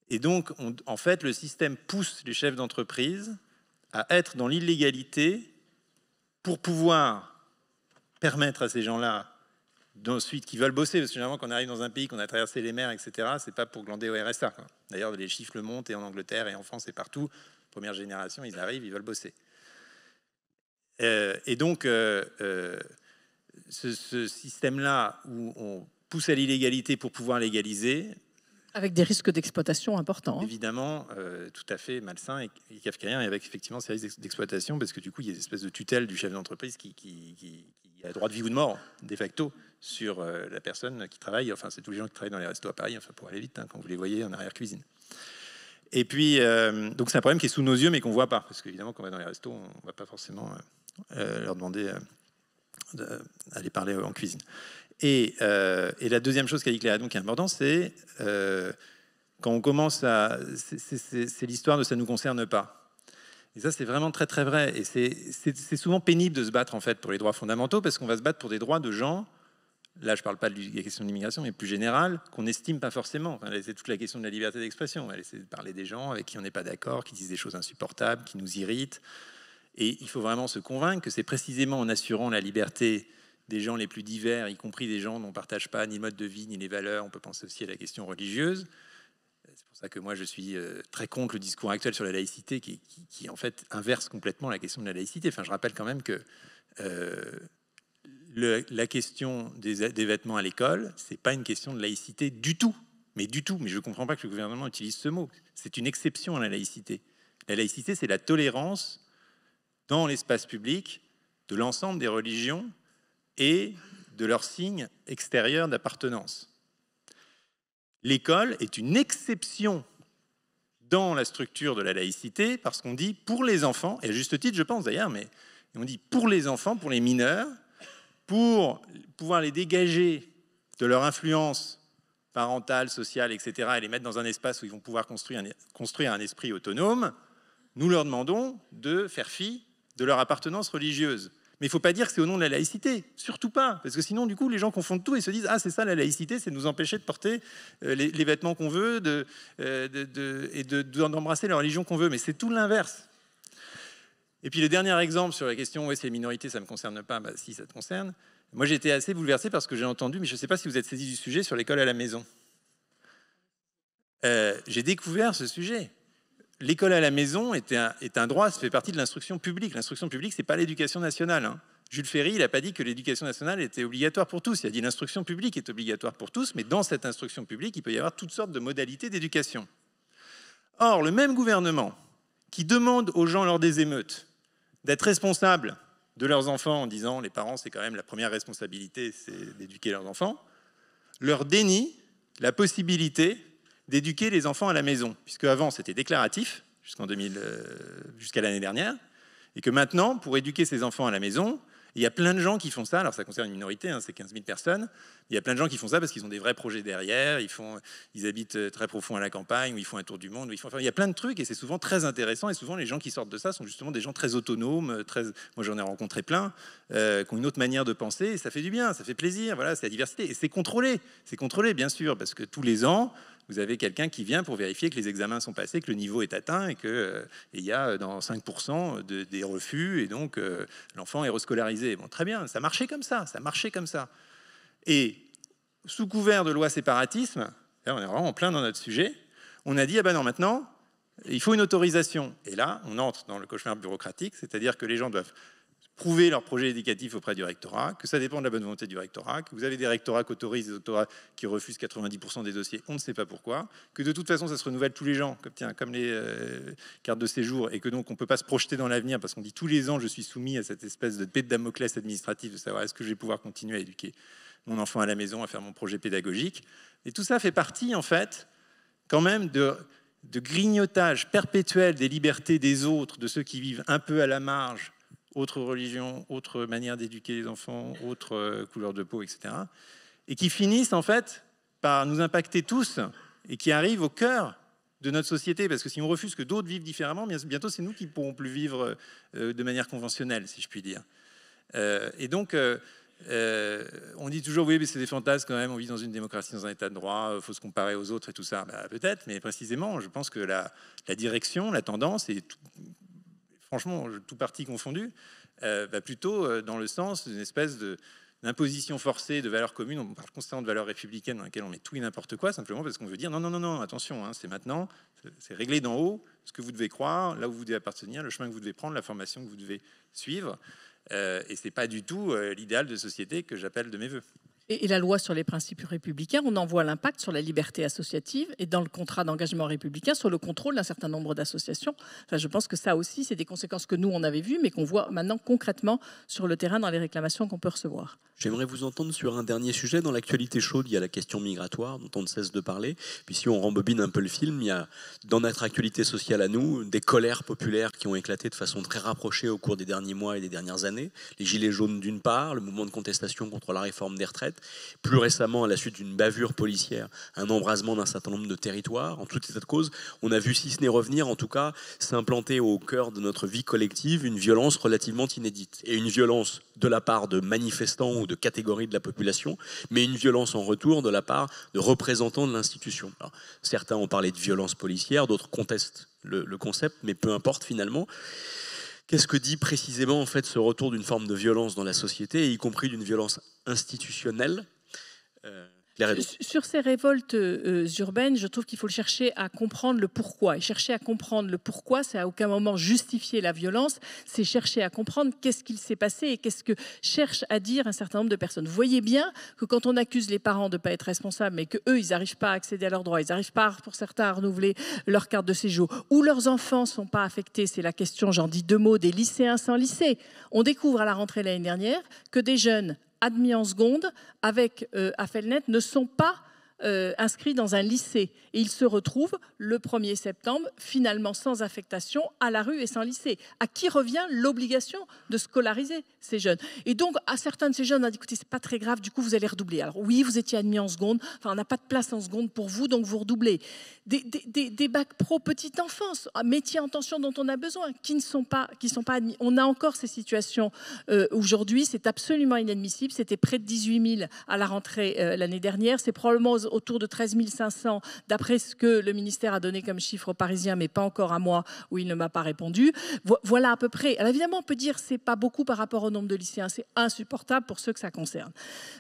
Speaker 2: Et donc, en fait, le système pousse les chefs d'entreprise à être dans l'illégalité pour pouvoir permettre à ces gens-là, ensuite, qui veulent bosser, parce que généralement, quand on arrive dans un pays, qu'on a traversé les mers, etc., c'est pas pour glander au RSA, quoi. D'ailleurs, les chiffres le montent, et en Angleterre, et en France, et partout, première génération, ils arrivent, ils veulent bosser. Et donc, ce système-là où on pousse à l'illégalité pour pouvoir légaliser,
Speaker 1: avec des risques d'exploitation importants.
Speaker 2: Évidemment, tout à fait malsain et kafkaïen, et avec effectivement ces risques d'exploitation, parce que du coup, il y a une espèce de tutelle du chef d'entreprise qui a droit de vie ou de mort, de facto, sur la personne qui travaille. Enfin, c'est tous les gens qui travaillent dans les restos à Paris, enfin, pour aller vite, quand vous les voyez en arrière-cuisine. Et puis, donc c'est un problème qui est sous nos yeux, mais qu'on ne voit pas, parce qu'évidemment, quand on va dans les restos, on ne va pas forcément leur demander d'aller parler en cuisine. Et la deuxième chose qu'a dit Claire, donc, qui est importante, c'est quand on commence à... C'est l'histoire de « ça ne nous concerne pas ». Et ça, c'est vraiment très, très vrai. Et c'est souvent pénible de se battre, en fait, pour les droits fondamentaux, parce qu'on va se battre pour des droits de gens, là, je ne parle pas de la question de l'immigration, mais plus générale, qu'on n'estime pas forcément. Enfin, c'est toute la question de la liberté d'expression. On va essayer de parler des gens avec qui on n'est pas d'accord, qui disent des choses insupportables, qui nous irritent. Et il faut vraiment se convaincre que c'est précisément en assurant la liberté des gens les plus divers, y compris des gens dont on ne partage pas ni le mode de vie, ni les valeurs. On peut penser aussi à la question religieuse. C'est pour ça que moi, je suis très contre le discours actuel sur la laïcité qui en fait, inverse complètement la question de la laïcité. Enfin, je rappelle quand même que la question des vêtements à l'école, c'est pas une question de laïcité du tout. Mais du tout. Mais je ne comprends pas que le gouvernement utilise ce mot. C'est une exception à la laïcité. La laïcité, c'est la tolérance dans l'espace public de l'ensemble des religions et de leurs signes extérieurs d'appartenance. L'école est une exception dans la structure de la laïcité parce qu'on dit pour les enfants, et à juste titre je pense d'ailleurs, mais on dit pour les enfants, pour les mineurs, pour pouvoir les dégager de leur influence parentale, sociale, etc., et les mettre dans un espace où ils vont pouvoir construire un esprit autonome, nous leur demandons de faire fi de leur appartenance religieuse. Mais il ne faut pas dire que c'est au nom de la laïcité, surtout pas, parce que sinon, du coup, les gens confondent tout et se disent « Ah, c'est ça la laïcité, c'est de nous empêcher de porter les vêtements qu'on veut et d'embrasser la religion qu'on veut. » Mais c'est tout l'inverse. Et puis le dernier exemple sur la question « Ouais, c'est les minorités, ça ne me concerne pas. » Bah, si, ça te concerne. Moi, j'ai été assez bouleversé parce que j'ai entendu, mais je ne sais pas si vous êtes saisi du sujet, sur l'école à la maison. J'ai découvert ce sujet. L'école à la maison est un droit, ça fait partie de l'instruction publique. L'instruction publique, ce n'est pas l'éducation nationale. Hein. Jules Ferry, il n'a pas dit que l'éducation nationale était obligatoire pour tous. Il a dit que l'instruction publique est obligatoire pour tous, mais dans cette instruction publique, il peut y avoir toutes sortes de modalités d'éducation. Or, le même gouvernement qui demande aux gens lors des émeutes d'être responsables de leurs enfants en disant les parents, c'est quand même la première responsabilité, c'est d'éduquer leurs enfants, leur dénie la possibilité d'éduquer les enfants à la maison, puisque avant c'était déclaratif jusqu'à l'année dernière, et que maintenant, pour éduquer ses enfants à la maison, il y a plein de gens qui font ça, alors ça concerne une minorité, hein, c'est 15 000 personnes, il y a plein de gens qui font ça parce qu'ils ont des vrais projets derrière, ils habitent très profond à la campagne, ou ils font un tour du monde, il y a plein de trucs, et c'est souvent très intéressant, et souvent les gens qui sortent de ça sont justement des gens très autonomes, moi j'en ai rencontré plein, qui ont une autre manière de penser, et ça fait du bien, ça fait plaisir, voilà, c'est la diversité, et c'est contrôlé bien sûr, parce que tous les ans, vous avez quelqu'un qui vient pour vérifier que les examens sont passés, que le niveau est atteint et qu'il y a dans 5% des refus et donc l'enfant est rescolarisé. Bon, très bien, ça marchait comme ça. Et sous couvert de loi séparatisme, là on est vraiment en plein dans notre sujet, on a dit, ah ben non, maintenant, il faut une autorisation. Et là, on entre dans le cauchemar bureaucratique, c'est-à-dire que les gens doivent prouver leur projet éducatif auprès du rectorat, que ça dépend de la bonne volonté du rectorat, que vous avez des rectorats qui autorisent, des rectorats qui refusent 90% des dossiers, on ne sait pas pourquoi, que de toute façon ça se renouvelle tous les ans, comme les cartes de séjour, et que donc on ne peut pas se projeter dans l'avenir parce qu'on dit tous les ans je suis soumis à cette espèce de épée de Damoclès administratif de savoir est-ce que je vais pouvoir continuer à éduquer mon enfant à la maison, à faire mon projet pédagogique. Et tout ça fait partie en fait quand même de grignotage perpétuel des libertés des autres, de ceux qui vivent un peu à la marge, autre religion, autre manière d'éduquer les enfants, autre couleur de peau, etc. Et qui finissent en fait par nous impacter tous et qui arrivent au cœur de notre société. Parce que si on refuse que d'autres vivent différemment, bientôt c'est nous qui ne pourrons plus vivre de manière conventionnelle, si je puis dire. Et donc, on dit toujours, oui, mais c'est des fantasmes quand même, on vit dans une démocratie, dans un état de droit, il faut se comparer aux autres et tout ça. Bah, peut-être, mais précisément, je pense que la direction, la tendance, et franchement, tout parti confondu, va plutôt dans le sens d'une espèce d'imposition forcée de valeurs communes. On parle constamment de valeurs républicaines dans lesquelles on met tout et n'importe quoi, simplement parce qu'on veut dire non, attention, hein, c'est maintenant, c'est réglé d'en haut, ce que vous devez croire, là où vous devez appartenir, le chemin que vous devez prendre, la formation que vous devez suivre. Et c'est pas du tout l'idéal de société que j'appelle de mes voeux.
Speaker 1: Et la loi sur les principes républicains, on en voit l'impact sur la liberté associative et dans le contrat d'engagement républicain sur le contrôle d'un certain nombre d'associations. Enfin, je pense que ça aussi, c'est des conséquences que nous, on avait vues, mais qu'on voit maintenant concrètement sur le terrain dans les réclamations qu'on peut recevoir.
Speaker 3: J'aimerais vous entendre sur un dernier sujet. Dans l'actualité chaude, il y a la question migratoire dont on ne cesse de parler. Puis si on rembobine un peu le film, il y a dans notre actualité sociale à nous des colères populaires qui ont éclaté de façon très rapprochée au cours des derniers mois et des dernières années. Les gilets jaunes d'une part, le mouvement de contestation contre la réforme des retraites. Plus récemment, à la suite d'une bavure policière, un embrasement d'un certain nombre de territoires. En tout état de cause, on a vu, si ce n'est revenir, en tout cas, s'implanter au cœur de notre vie collective une violence relativement inédite. Et une violence de la part de manifestants ou de catégories de la population, mais une violence en retour de la part de représentants de l'institution. Alors, certains ont parlé de violence policière, d'autres contestent le concept, mais peu importe finalement. Qu'est-ce que dit précisément en fait ce retour d'une forme de violence dans la société, y compris d'une violence institutionnelle
Speaker 1: Sur ces révoltes urbaines, je trouve qu'il faut chercher à comprendre le pourquoi. Et chercher à comprendre le pourquoi, c'est à aucun moment justifier la violence, c'est chercher à comprendre qu'est-ce qu'il s'est passé et qu'est-ce que cherche à dire un certain nombre de personnes. Vous voyez bien que quand on accuse les parents de ne pas être responsables, mais qu'eux, ils n'arrivent pas à accéder à leurs droits, ils n'arrivent pas, pour certains, à renouveler leur carte de séjour, ou leurs enfants ne sont pas affectés, c'est la question, j'en dis deux mots, des lycéens sans lycée. On découvre à la rentrée l'année dernière que des jeunes admis en seconde avec Affelnet ne sont pas inscrits dans un lycée. Et ils se retrouvent le 1er septembre, finalement sans affectation, à la rue et sans lycée. À qui revient l'obligation de scolariser ces jeunes? Et donc, à certains de ces jeunes, on a dit, écoutez, c'est pas très grave, du coup, vous allez redoubler. Alors oui, vous étiez admis en seconde, enfin, on n'a pas de place en seconde pour vous, donc vous redoublez. Des bacs pro petite enfance, métiers en tension dont on a besoin, qui ne sont pas admis. On a encore ces situations aujourd'hui, c'est absolument inadmissible. C'était près de 18 000 à la rentrée l'année dernière, c'est probablement autour de 13 500, d'après ce que le ministère a donné comme chiffre aux Parisiens, mais pas encore à moi, où il ne m'a pas répondu. Voilà à peu près. Alors évidemment, on peut dire que ce n'est pas beaucoup par rapport au nombre de lycéens, c'est insupportable pour ceux que ça concerne.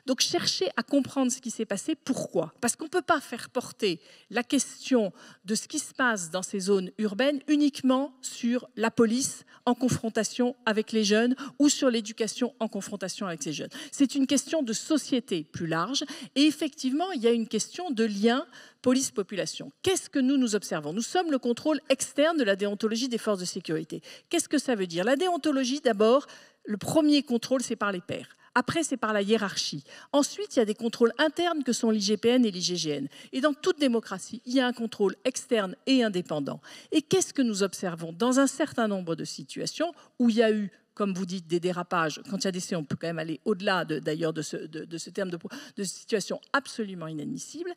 Speaker 1: Donc chercher à comprendre ce qui s'est passé, pourquoi? Parce qu'on ne peut pas faire porter la question de ce qui se passe dans ces zones urbaines uniquement sur la police en confrontation avec les jeunes ou sur l'éducation en confrontation avec ces jeunes. C'est une question de société plus large et effectivement, il y a une question de lien police-population. Qu'est-ce que nous observons? Nous sommes le contrôle externe de la déontologie des forces de sécurité. Qu'est-ce que ça veut dire? La déontologie, d'abord, le premier contrôle, c'est par les pairs. Après, c'est par la hiérarchie. Ensuite, il y a des contrôles internes que sont l'IGPN et l'IGGN. Et dans toute démocratie, il y a un contrôle externe et indépendant. Et qu'est-ce que nous observons dans un certain nombre de situations où il y a eu, comme vous dites, des dérapages? Quand il y a des faits, on peut quand même aller au-delà d'ailleurs de ce terme de situation absolument inadmissible.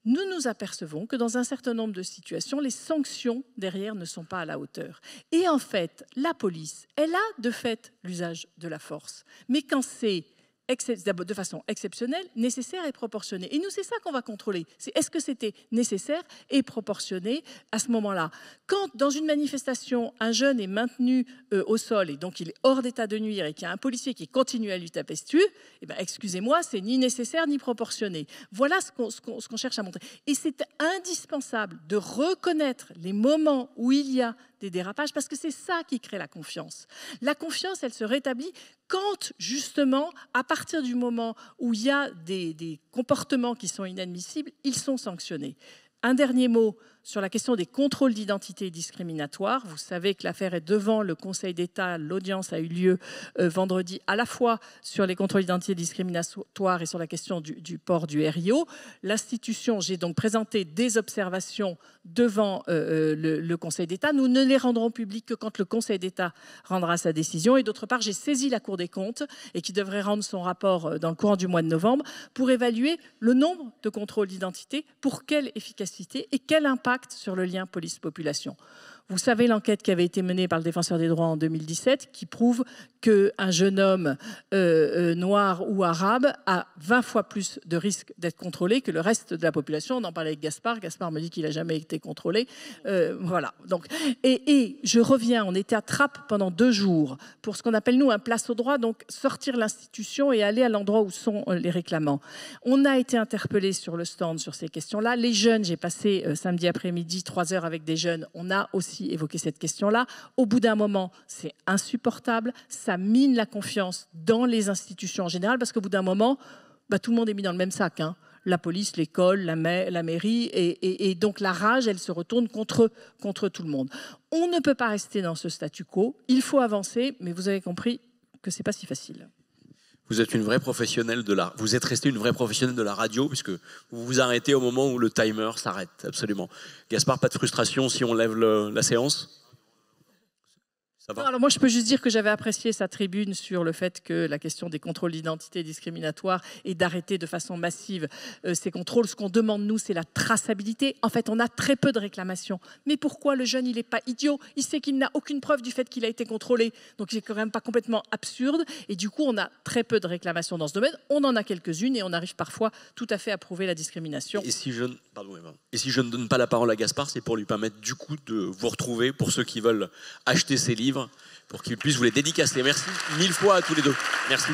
Speaker 1: Nous nous apercevons que dans un certain nombre de situations, les sanctions derrière ne sont pas à la hauteur. Et en fait, la police, elle a de fait l'usage de la force. Mais quand c'est de façon exceptionnelle, nécessaire et proportionnée. Et nous, c'est ça qu'on va contrôler. C'est est-ce que c'était nécessaire et proportionné à ce moment-là? Quand, dans une manifestation, un jeune est maintenu au sol et donc il est hors d'état de nuire et qu'il y a un policier qui continue à lui taper dessus, eh ben, excusez-moi, c'est ni nécessaire ni proportionné. Voilà ce qu'on cherche à montrer. Et c'est indispensable de reconnaître les moments où il y a des dérapages, parce que c'est ça qui crée la confiance. La confiance, elle se rétablit quand, justement, à partir du moment où il y a des comportements qui sont inadmissibles, ils sont sanctionnés. Un dernier mot sur la question des contrôles d'identité discriminatoires. Vous savez que l'affaire est devant le Conseil d'État. L'audience a eu lieu vendredi, à la fois sur les contrôles d'identité discriminatoires et sur la question du port du RIO. L'institution, j'ai donc présenté des observations devant le Conseil d'État. Nous ne les rendrons publiques que quand le Conseil d'État rendra sa décision. Et d'autre part, j'ai saisi la Cour des comptes et qui devrait rendre son rapport dans le courant du mois de novembre pour évaluer le nombre de contrôles d'identité, pour quelle efficacité et quel impact sur le lien police-population. Vous savez l'enquête qui avait été menée par le Défenseur des droits en 2017 qui prouve qu'un jeune homme noir ou arabe a 20 fois plus de risque d'être contrôlé que le reste de la population. On en parlait avec Gaspard. Gaspard me dit qu'il n'a jamais été contrôlé. Voilà. Donc, et je reviens, on était à Trappes pendant 2 jours pour ce qu'on appelle, nous, un place au droit, donc sortir l'institution et aller à l'endroit où sont les réclamants. On a été interpellés sur le stand sur ces questions-là. Les jeunes, j'ai passé samedi après-midi 3 heures avec des jeunes. On a aussi évoqué cette question-là. Au bout d'un moment, c'est insupportable. Ça mine la confiance dans les institutions en général, parce qu'au bout d'un moment, tout le monde est mis dans le même sac. Hein. La police, l'école, la mairie, et donc la rage, elle se retourne contre tout le monde. On ne peut pas rester dans ce statu quo. Il faut avancer, mais vous avez compris que c'est pas si facile.
Speaker 3: Vous êtes une vraie professionnelle vous êtes restée une vraie professionnelle de la radio, puisque vous vous arrêtez au moment où le timer s'arrête, absolument. Gaspard, pas de frustration si on lève la séance? Ça va?
Speaker 1: Alors moi, je peux juste dire que j'avais apprécié sa tribune sur le fait que la question des contrôles d'identité discriminatoires et d'arrêter de façon massive ces contrôles. Ce qu'on demande, nous, c'est la traçabilité. En fait, on a très peu de réclamations. Mais pourquoi le jeune, il n'est pas idiot? Il sait qu'il n'a aucune preuve du fait qu'il a été contrôlé. Donc, c'est quand même pas complètement absurde. Et du coup, on a très peu de réclamations dans ce domaine. On en a quelques-unes et on arrive parfois tout à fait à prouver la discrimination.
Speaker 3: Et si je ne donne pas la parole à Gaspard, c'est pour lui permettre du coup de vous retrouver, pour ceux qui veulent acheter ses livres, pour qu'ils puissent vous les dédicacer. Merci 1000 fois à tous les deux. Merci.